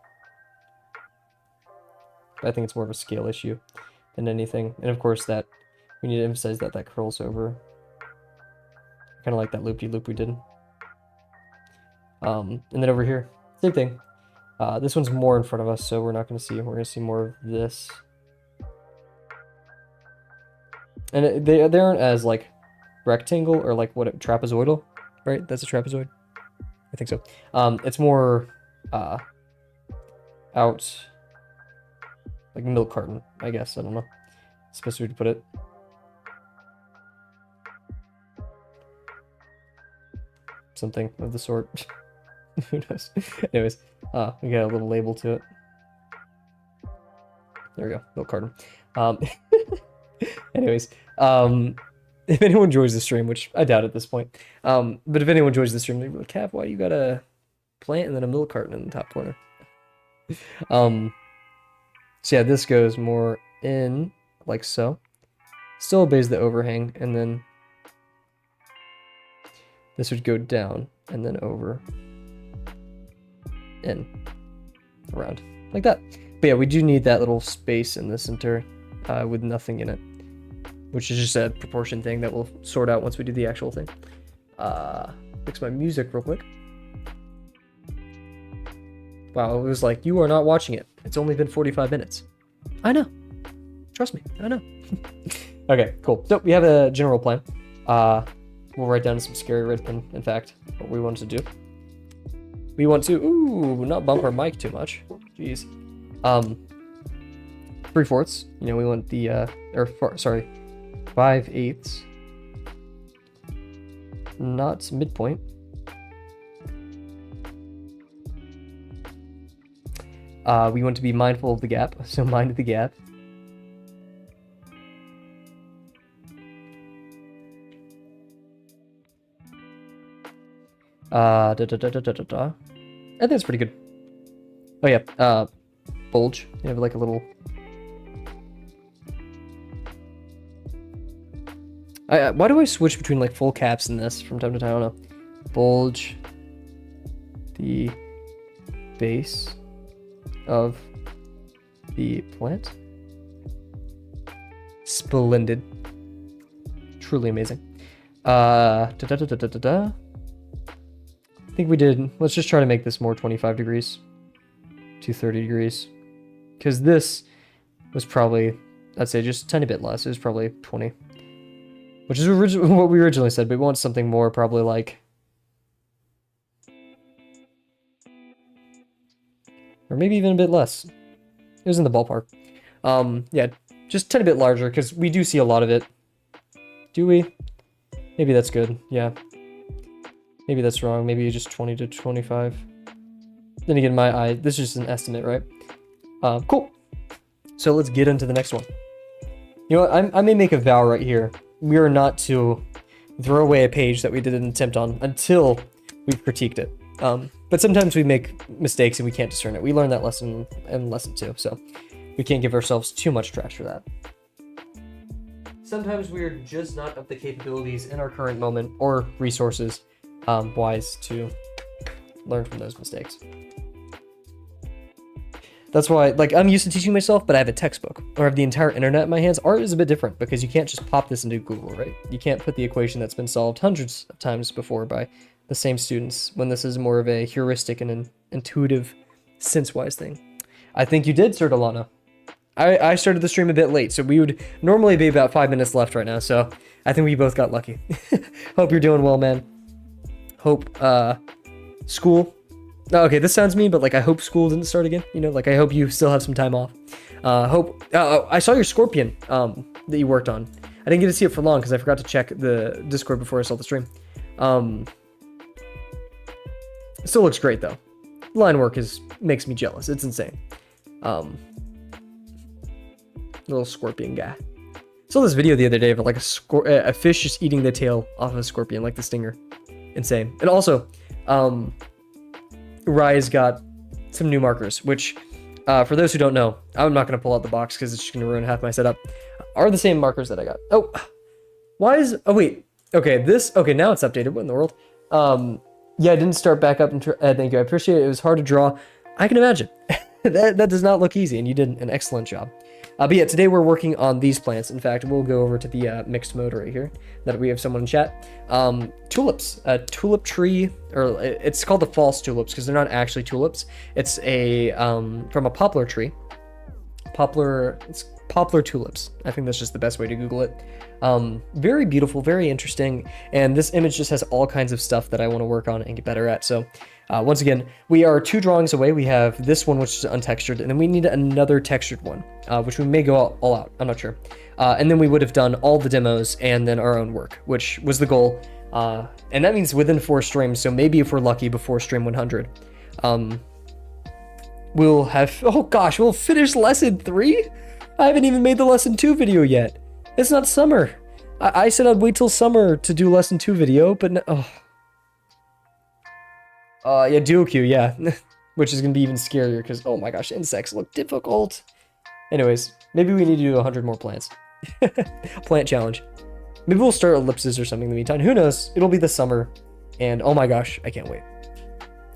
But I think it's more of a scale issue than anything. And of course that we need to emphasize that that curls over. Kind of like that loop-de-loop we did. And then over here, same thing. This one's more in front of us, so we're not going to see. We're going to see more of this. And they aren't as like rectangle or like what trapezoidal, right? That's a trapezoid. I think so. It's more out like milk carton, I guess. I don't know. It's the best way to put it. Something of the sort. Who knows? Anyways, we got a little label to it. There we go, milk carton. Anyways, if anyone joins the stream, which I doubt at this point, but if anyone joins the stream, they're like, Cav, why do you got a plant and then a milk carton in the top corner? So yeah, this goes more in, like so. Still obeys the overhang, and then this would go down, and then over, in, around, like that. But yeah, we do need that little space in the center with nothing in it, which is just a proportion thing that we'll sort out once we do the actual thing. Fix my music real quick. Wow, it was like, you are not watching it. It's only been 45 minutes. I know. Trust me, I know. Okay, cool. So we have a general plan. We'll write down some scary red pen, in fact, what we want to do. We want to, ooh, not bump our mic too much. Jeez. 3/4. You know, we want the, 5/8. Not midpoint. We want to be mindful of the gap, so mind the gap. I think that's pretty good. Oh yeah, bulge. You have like a little... why do I switch between like full caps and this from time to time? I don't know. Bulge the base of the plant. Splendid. Truly amazing. I think we did... Let's just try to make this more 25 degrees to 30 degrees. Because this was probably, I'd say just a tiny bit less. It was probably 20. Which is what we originally said, but we want something more probably like... Or maybe even a bit less. It was in the ballpark. Yeah, just a tiny bit larger, because we do see a lot of it. Do we? Maybe that's good, yeah. Maybe that's wrong. Maybe just 20 to 25. Then again, my eye, this is just an estimate, right? Cool. So let's get into the next one. You know what? I may make a vow right here. We are not to throw away a page that we did an attempt on until we've critiqued it. But sometimes we make mistakes and we can't discern it. We learned that lesson in lesson 2, so we can't give ourselves too much trash for that. Sometimes we're just not of the capabilities in our current moment or resources wise to learn from those mistakes. That's why, like, I'm used to teaching myself, but I have a textbook or I have the entire internet in my hands. Art is a bit different because you can't just pop this into Google, right? You can't put the equation that's been solved hundreds of times before by the same students when this is more of a heuristic and an intuitive, sense-wise thing. I think you did, Sir Delana. I started the stream a bit late, so we would normally be about 5 minutes left right now, so I think we both got lucky. Hope you're doing well, man. Hope, school... Oh, okay, this sounds mean, but like I hope school didn't start again. You know, like I hope you still have some time off. I saw your scorpion that you worked on. I didn't get to see it for long because I forgot to check the Discord before I saw the stream. It still looks great though. Line work makes me jealous. It's insane. Little scorpion guy. Saw this video the other day of like a fish just eating the tail off of a scorpion, like the stinger. Insane. And also, Rye's got some new markers, which, for those who don't know, I'm not going to pull out the box because it's just going to ruin half my setup, are the same markers that I got. Oh, why is... Oh, wait. Okay, okay, now it's updated. What in the world? Yeah, I didn't start back up. Thank you. I appreciate it. It was hard to draw. I can imagine. that does not look easy, and you did an excellent job. But yeah, today we're working on these plants. In fact, we'll go over to the mixed mode right here, that we have someone in chat. Tulips, a tulip tree, or it's called the false tulips because they're not actually tulips. It's from a poplar tree. It's poplar tulips. I think that's just the best way to Google it. Very beautiful, very interesting, and this image just has all kinds of stuff that I want to work on and get better at. So once again, we are 2 drawings away. We have this one, which is untextured, and then we need another textured one, which we may go all out. I'm not sure. And then we would have done all the demos and then our own work, which was the goal. And that means within 4 streams, so maybe if we're lucky before stream 100, we'll have... Oh gosh, we'll finish lesson 3? I haven't even made the lesson 2 video yet. It's not summer. I said I'd wait till summer to do lesson 2 video, but no... Oh. Yeah, Duokyu, yeah. Which is going to be even scarier because, oh my gosh, insects look difficult. Anyways, maybe we need to do 100 more plants. Plant challenge. Maybe we'll start ellipses or something in the meantime. Who knows? It'll be the summer. And oh my gosh, I can't wait.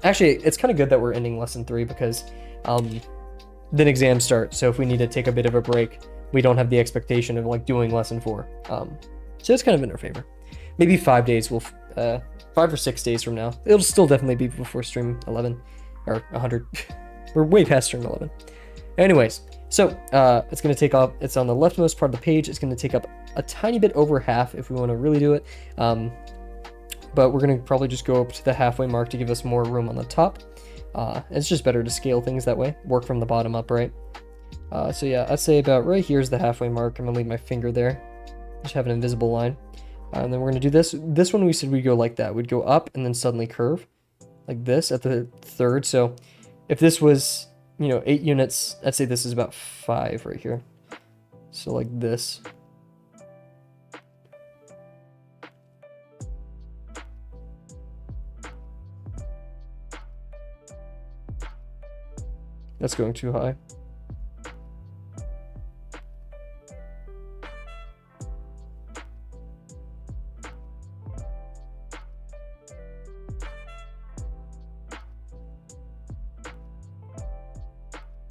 Actually, it's kind of good that we're ending lesson 3 because then exams start. So if we need to take a bit of a break, we don't have the expectation of like doing lesson 4. So it's kind of in our favor. Maybe 5 days will... 5 or 6 days from now. It'll still definitely be before stream 11 or 100. We're way past stream 11. Anyways, so it's going to take up, it's on the leftmost part of the page. It's going to take up a tiny bit over half if we want to really do it. But we're going to probably just go up to the halfway mark to give us more room on the top. It's just better to scale things that way. Work from the bottom up, right? So yeah, I'd say about right here is the halfway mark. I'm going to leave my finger there. Just have an invisible line. And then we're going to do this. This one we said we'd go like that. We'd go up and then suddenly curve like this at the 3rd. So if this was you know, 8 units. I'd say this is about 5 right here. So like this. That's going too high.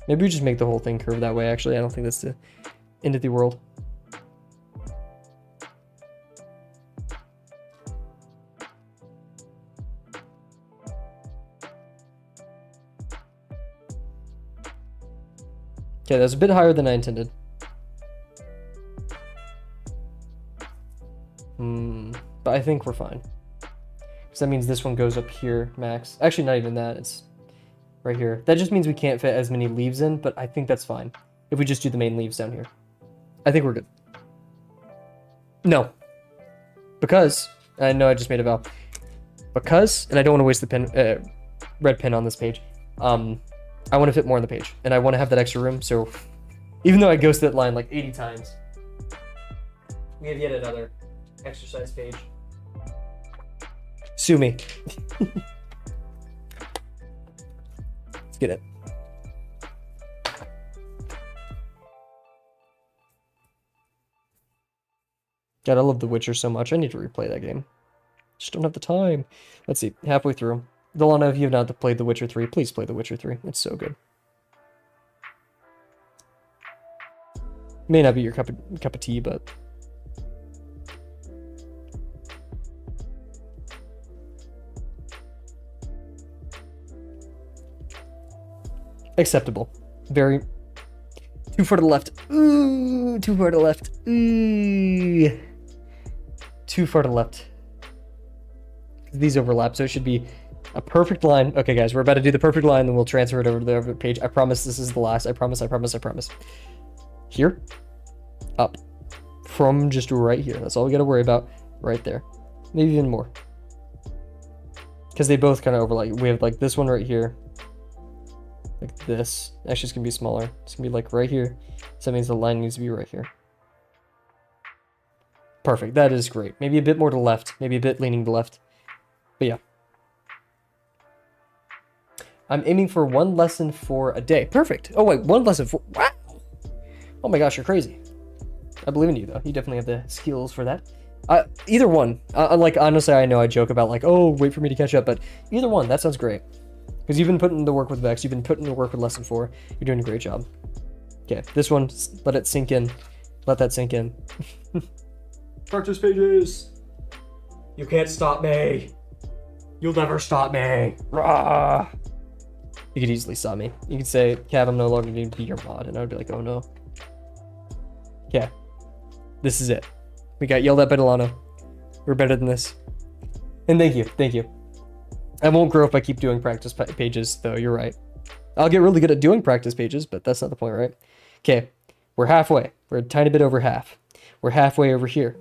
Maybe we just make the whole thing curve that way, actually. I don't think that's the end of the world. Okay, that's a bit higher than I intended. But I think we're fine. Because that means this one goes up here, max. Actually, not even that. It's right here. That just means we can't fit as many leaves in, but I think that's fine. If we just do the main leaves down here. I think we're good. No. Because, I know I just made a vow. Because, and I don't want to waste the pen, red pen on this page. I want to fit more on the page, and I want to have that extra room, so even though I ghosted that line like 80 times, we have yet another exercise page. Sue me. Let's get it. God, I love The Witcher so much. I need to replay that game. Just don't have the time. Let's see, halfway through. Delana, if you have not played The Witcher 3, please play The Witcher 3. It's so good. May not be your cup of tea, but acceptable. Very too far to the left. Ooh, too far to the left. Ooh. Too far to the left. These overlap, so it should be a perfect line. Okay, guys, we're about to do the perfect line, then we'll transfer it over to the other page. I promise this is the last. I promise, I promise, I promise. Here. Up. From just right here. That's all we got to worry about. Right there. Maybe even more. Because they both kind of overlap. We have like this one right here. Like this. Actually, it's going to be smaller. It's going to be like right here. So that means the line needs to be right here. Perfect. That is great. Maybe a bit more to the left. Maybe a bit leaning to the left. But yeah. I'm aiming for 1 lesson for a day. Perfect. Oh, wait. 1 lesson for... Wow. Oh my gosh, you're crazy. I believe in you, though. You definitely have the skills for that. Either one. Like, honestly, I know I joke about, like, oh, wait for me to catch up. But either one. That sounds great. Because you've been putting the work with Vex. You've been putting the work with lesson 4. You're doing a great job. Okay. This one, let it sink in. Let that sink in. Practice pages. You can't stop me. You'll never stop me. Rah. You could easily stop me. You could say, Cav, I'm no longer going to be your mod. And I would be like, oh no. Okay. This is it. We got yelled at by Delano. We're better than this. And thank you. Thank you. I won't grow if I keep doing practice pages, though. You're right. I'll get really good at doing practice pages, but that's not the point, right? Okay. We're halfway. We're a tiny bit over half. We're halfway over here.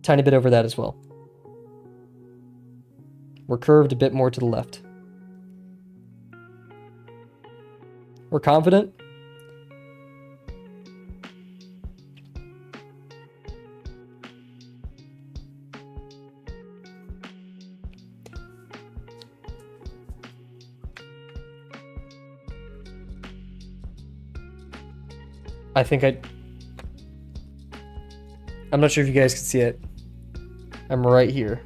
Tiny bit over that as well. We're curved a bit more to the left. We're confident. I think I'm not sure if you guys can see it. I'm right here.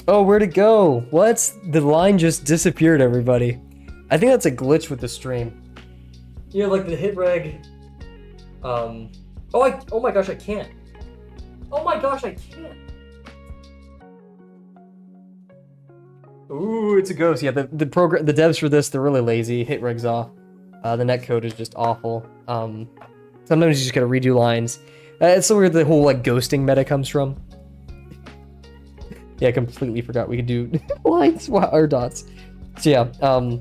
Oh, where'd it go? What? The line just disappeared, everybody. I think that's a glitch with the stream. Yeah, like the hit reg. Oh my gosh, I can't. Oh my gosh, I can't. Ooh, it's a ghost. Yeah, the devs for this, they're really lazy. Hit reg's off. The netcode is just awful. Sometimes you just gotta redo lines. It's where the whole like ghosting meta comes from. Yeah, I completely forgot we could do lines or dots. So yeah,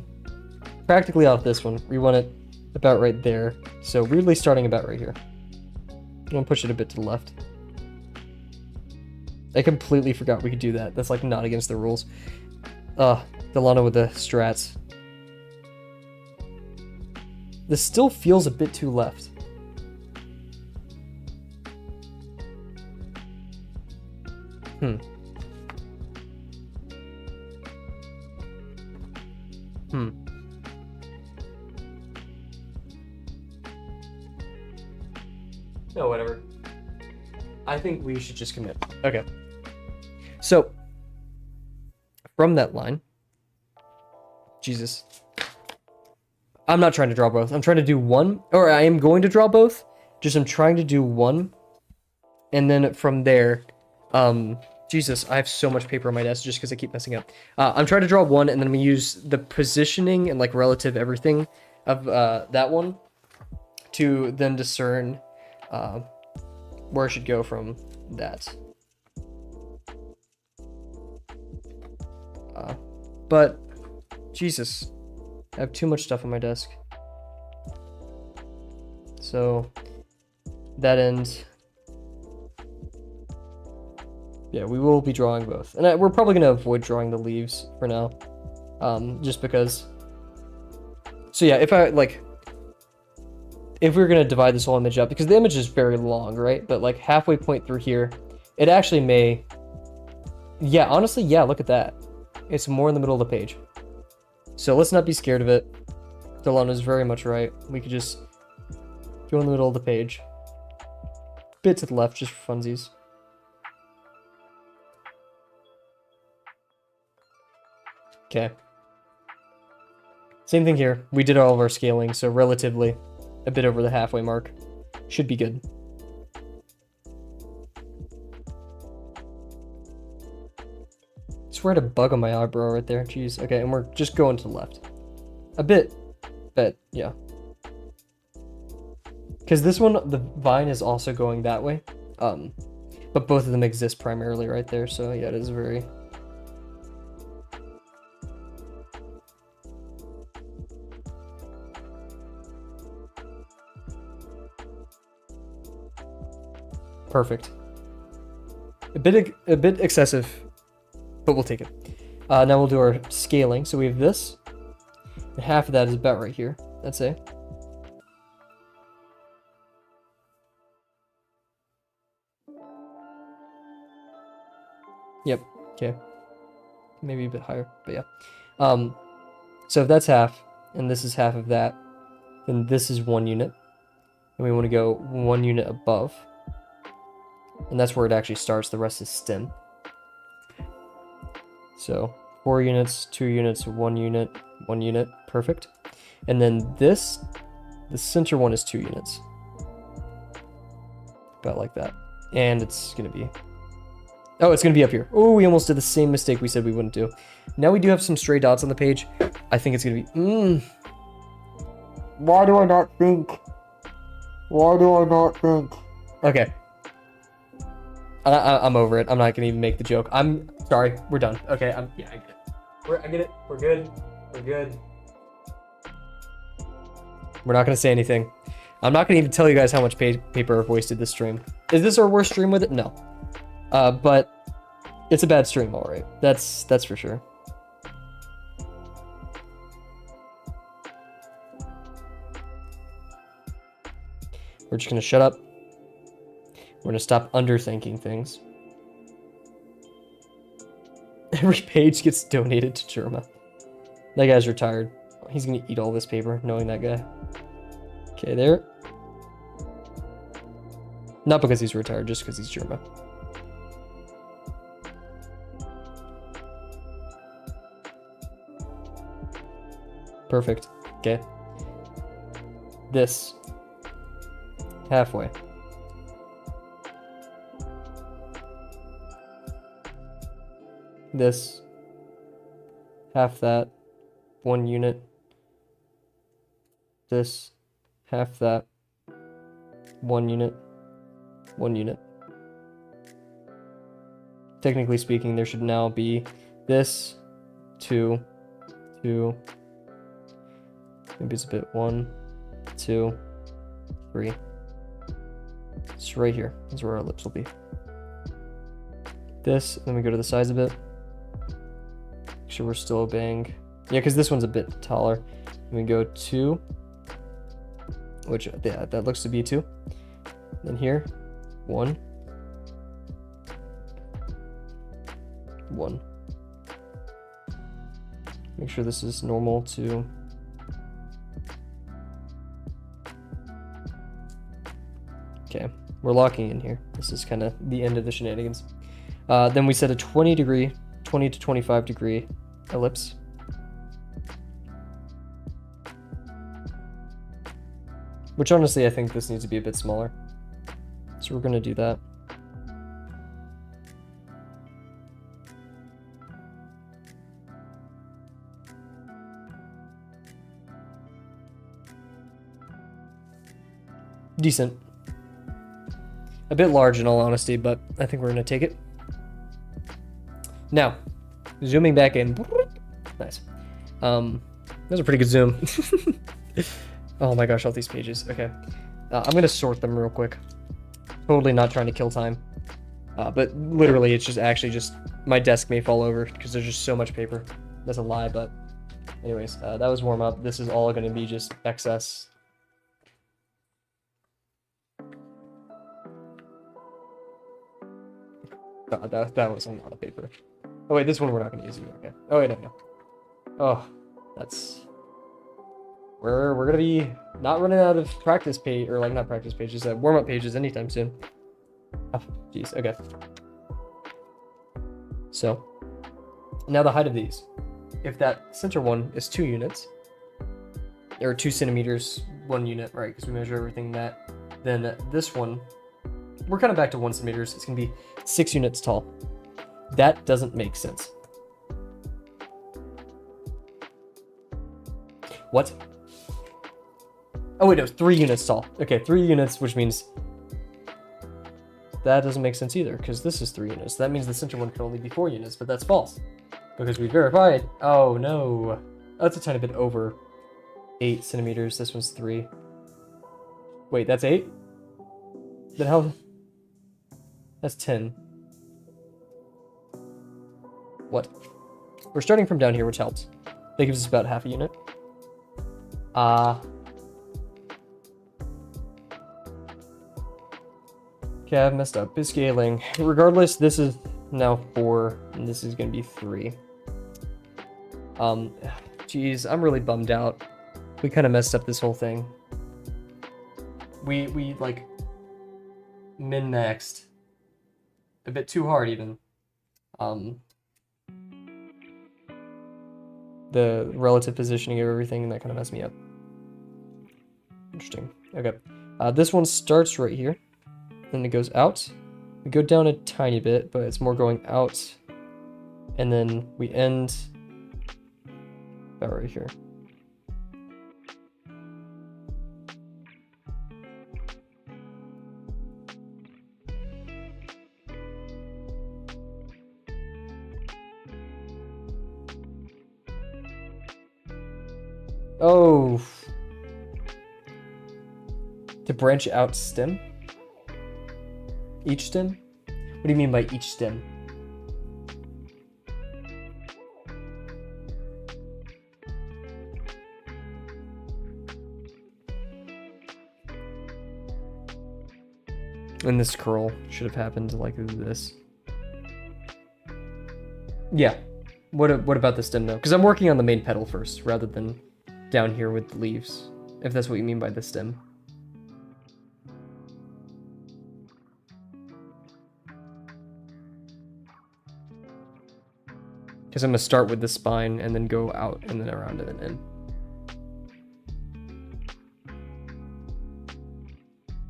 practically off this one. We want it about right there. So weirdly starting about right here. I'm gonna push it a bit to the left. I completely forgot we could do that. That's like not against the rules. Delano with the strats. This still feels a bit too left. Hmm. No, whatever. I think we should just commit. Okay. So, from that line, Jesus. I'm not trying to draw both. I'm trying to do one, or I am going to draw both. Just I'm trying to do one, and then from there, Jesus, I have so much paper on my desk just because I keep messing up. I'm trying to draw one, and then I'm gonna use the positioning and like relative everything of that one to then discern where I should go from that. But Jesus, I have too much stuff on my desk. So that ends. Yeah, we will be drawing both. And we're probably going to avoid drawing the leaves for now. Just because. So yeah, if we're going to divide this whole image up, because the image is very long, right? But like halfway point through here, it actually may. Yeah, honestly, yeah, look at that. It's more in the middle of the page. So let's not be scared of it. Delano's very much right. We could just go in the middle of the page. Bit to the left, just for funsies. Okay. Same thing here. We did all of our scaling, so relatively a bit over the halfway mark. Should be good. I swear I had a bug on my eyebrow right there. Jeez. Okay, and we're just going to the left. A bit. But, yeah. Because this one, the vine is also going that way. But both of them exist primarily right there, so yeah, it is very... Perfect. A bit excessive, but we'll take it. Now we'll do our scaling. So we have this, and half of that is about right here, let's say. Yep, okay. Maybe a bit higher, but yeah. So if that's half, and this is half of that, then this is 1 unit. And we want to go 1 unit above. And that's where it actually starts. The rest is stem. So 4 units, 2 units, 1 unit, 1 unit. Perfect. And then this, the center one is 2 units. About like that. And it's going to be... Oh, it's going to be up here. Oh, we almost did the same mistake we said we wouldn't do. Now we do have some stray dots on the page. I think it's going to be... Why do I not think? Why do I not think? Okay. I'm over it. I'm not gonna even make the joke. I'm sorry. We're done. Okay. Yeah, I get it. I get it. We're good. We're good. We're not gonna say anything. I'm not gonna even tell you guys how much paper I've wasted this stream. Is this our worst stream with it? No. But it's a bad stream, all right. That's for sure. We're just gonna shut up. We're gonna stop underthinking things. Every page gets donated to Germa. That guy's retired. He's gonna eat all this paper, knowing that guy. Okay, there. Not because he's retired, just because he's Germa. Perfect. Okay. This. Halfway. This, half that, 1 unit. This, half that, 1 unit, 1 unit. Technically speaking, there should now be this, 2, 2. Maybe it's a bit 1, 2, 3. It's right here. That's where our ellipse will be. This, then we go to the size of it. Make sure we're still obeying. Yeah, because this one's a bit taller. And we go 2, which, yeah, that looks to be 2. Then here, 1. 1. Make sure this is normal to... Okay, we're locking in here. This is kind of the end of the shenanigans. Then we set a 20 to 25 degree ellipse. Which honestly, I think this needs to be a bit smaller. So we're going to do that. Decent. A bit large in all honesty, but I think we're going to take it. Now, zooming back in. Nice. That was a pretty good zoom. Oh my gosh, all these pages. Okay. I'm going to sort them real quick. Totally not trying to kill time. But literally, it's just actually just... My desk may fall over because there's just so much paper. That's a lie, but... Anyways, that was warm up. This is all going to be just excess. God, that was a lot of paper. Oh wait, this one we're not going to use either. Okay. Oh wait, no. Oh, that's... We're going to be not running out of practice page, or like not practice pages, warm-up pages anytime soon. Oh, jeez, okay. So, now the height of these. If that center one is 2 units, or 2 centimeters, 1 unit, right, because we measure everything that, then this one, we're kind of back to 1 centimeters. It's going to be 6 units tall. That doesn't make sense. What? Oh wait, no, 3 units tall. Okay, 3 units, which means that doesn't make sense either, because this is 3 units. That means the center one can only be 4 units, but that's false. Because we verified. Oh no. That's a tiny bit over 8 centimeters. This one's 3. Wait, that's 8? Then how? That's 10. What? We're starting from down here, which helps. That gives us about half a unit. Okay, I've messed up. It's scaling. Regardless, this is now 4, and this is going to be 3. Geez, I'm really bummed out. We kind of messed up this whole thing. We like, min-maxed. A bit too hard, even. The relative positioning of everything, and that kind of messed me up. Interesting. Okay. This one starts right here. Then it goes out. We go down a tiny bit, but it's more going out. And then we end about right here. Oh. To branch out stem? Each stem? What do you mean by each stem? And this curl should have happened like this. Yeah. What about the stem though? Because I'm working on the main petal first, rather than down here with the leaves. If that's what you mean by the stem. Because I'm going to start with the spine and then go out and then around and then in.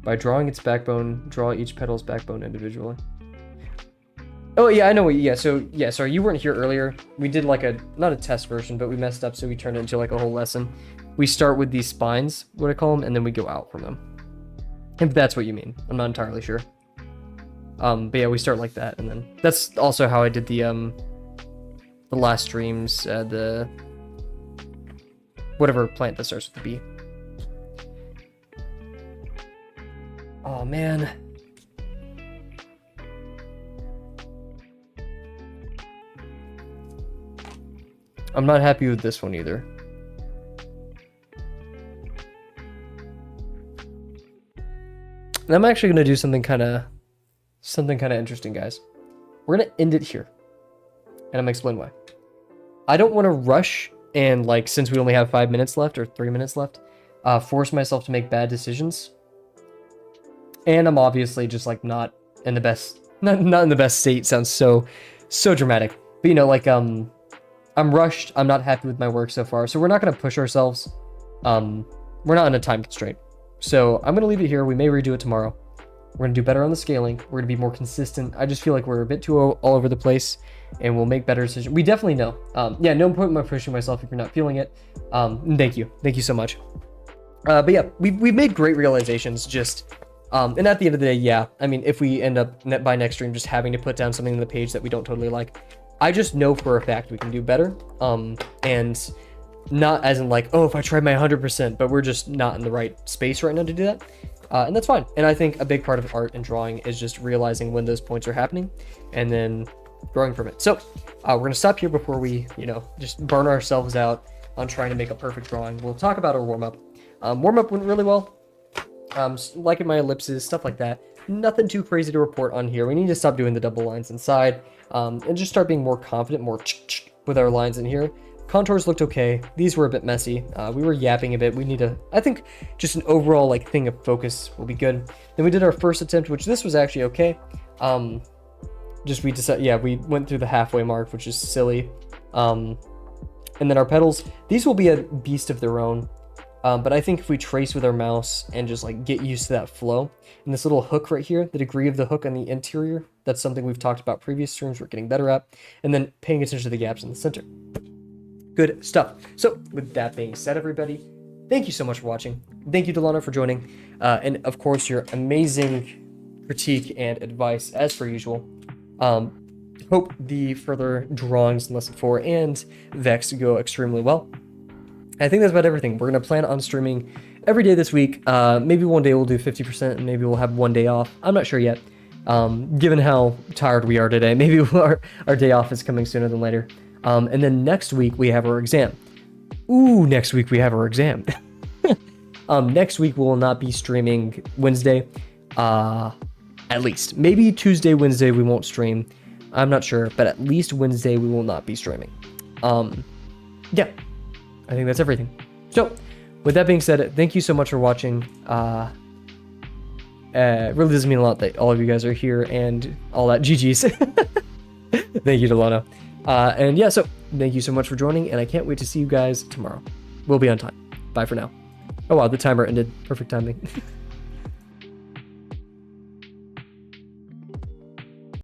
By drawing its backbone, draw each petal's backbone individually. Oh yeah, I know what, yeah, so, yeah, sorry, you weren't here earlier. We did like a, not a test version, but we messed up, so we turned it into like a whole lesson. We start with these spines, what I call them, and then we go out from them. If that's what you mean. I'm not entirely sure. But yeah, we start like that, and then, that's also how I did the last streams, the whatever plant that starts with the B. Oh, man. I'm not happy with this one either. And I'm actually going to do something kind of interesting, guys. We're going to end it here. And I'm going to explain why. I don't want to rush and, like, since we only have 5 minutes left or 3 minutes left, force myself to make bad decisions. And I'm obviously just, like, not in the best state. Sounds so dramatic. But, you know, like, I'm rushed. I'm not happy with my work so far. So we're not going to push ourselves. We're not on a time constraint. So I'm going to leave it here. We may redo it tomorrow. We're going to do better on the scaling. We're going to be more consistent. I just feel like we're a bit too all over the place, and we'll make better decisions. We definitely know. Yeah, no point in pushing myself if you're not feeling it. Thank you. Thank you so much. But yeah, we've made great realizations just, and at the end of the day, yeah, I mean, if we end up by next stream just having to put down something on the page that we don't totally like, I just know for a fact we can do better. And not as in like, oh, if I tried my 100%, but we're just not in the right space right now to do that. And that's fine. And I think a big part of art and drawing is just realizing when those points are happening and then growing from it. So we're going to stop here before we, you know, just burn ourselves out on trying to make a perfect drawing. We'll talk about our warm-up. Warm-up went really well. Liking my ellipses, stuff like that. Nothing too crazy to report on here. We need to stop doing the double lines inside and just start being more confident, more with our lines in here. Contours looked okay. These were a bit messy. We were yapping a bit. We need to, I think, just an overall like thing of focus will be good. Then we did our first attempt, which this was actually okay. We decided, yeah, we went through the halfway mark, which is silly. And then our petals, these will be a beast of their own. But I think if we trace with our mouse and just like get used to that flow, and this little hook right here, the degree of the hook on the interior, that's something we've talked about previous streams, we're getting better at. And then paying attention to the gaps in the center. Good stuff. So with that being said, everybody, thank you so much for watching. Thank you, Delano, for joining. And of course, your amazing critique and advice as per usual. Hope the further drawings in lesson 4 and Vex go extremely well. I think that's about everything. We're going to plan on streaming every day this week. Maybe one day we'll do 50% and maybe we'll have one day off. I'm not sure yet. Given how tired we are today, maybe our day off is coming sooner than later. And then next week we have our exam. Ooh, next week we have our exam. Next week we will not be streaming Wednesday. At least. Maybe Tuesday, Wednesday we won't stream. I'm not sure, but at least Wednesday we will not be streaming. Yeah, I think that's everything. So, with that being said, thank you so much for watching. It really does mean a lot that all of you guys are here and all that. GG's. Thank you, Delano. And yeah, so thank you so much for joining, and I can't wait to see you guys tomorrow. We'll be on time. Bye for now. Oh wow, the timer ended. Perfect timing.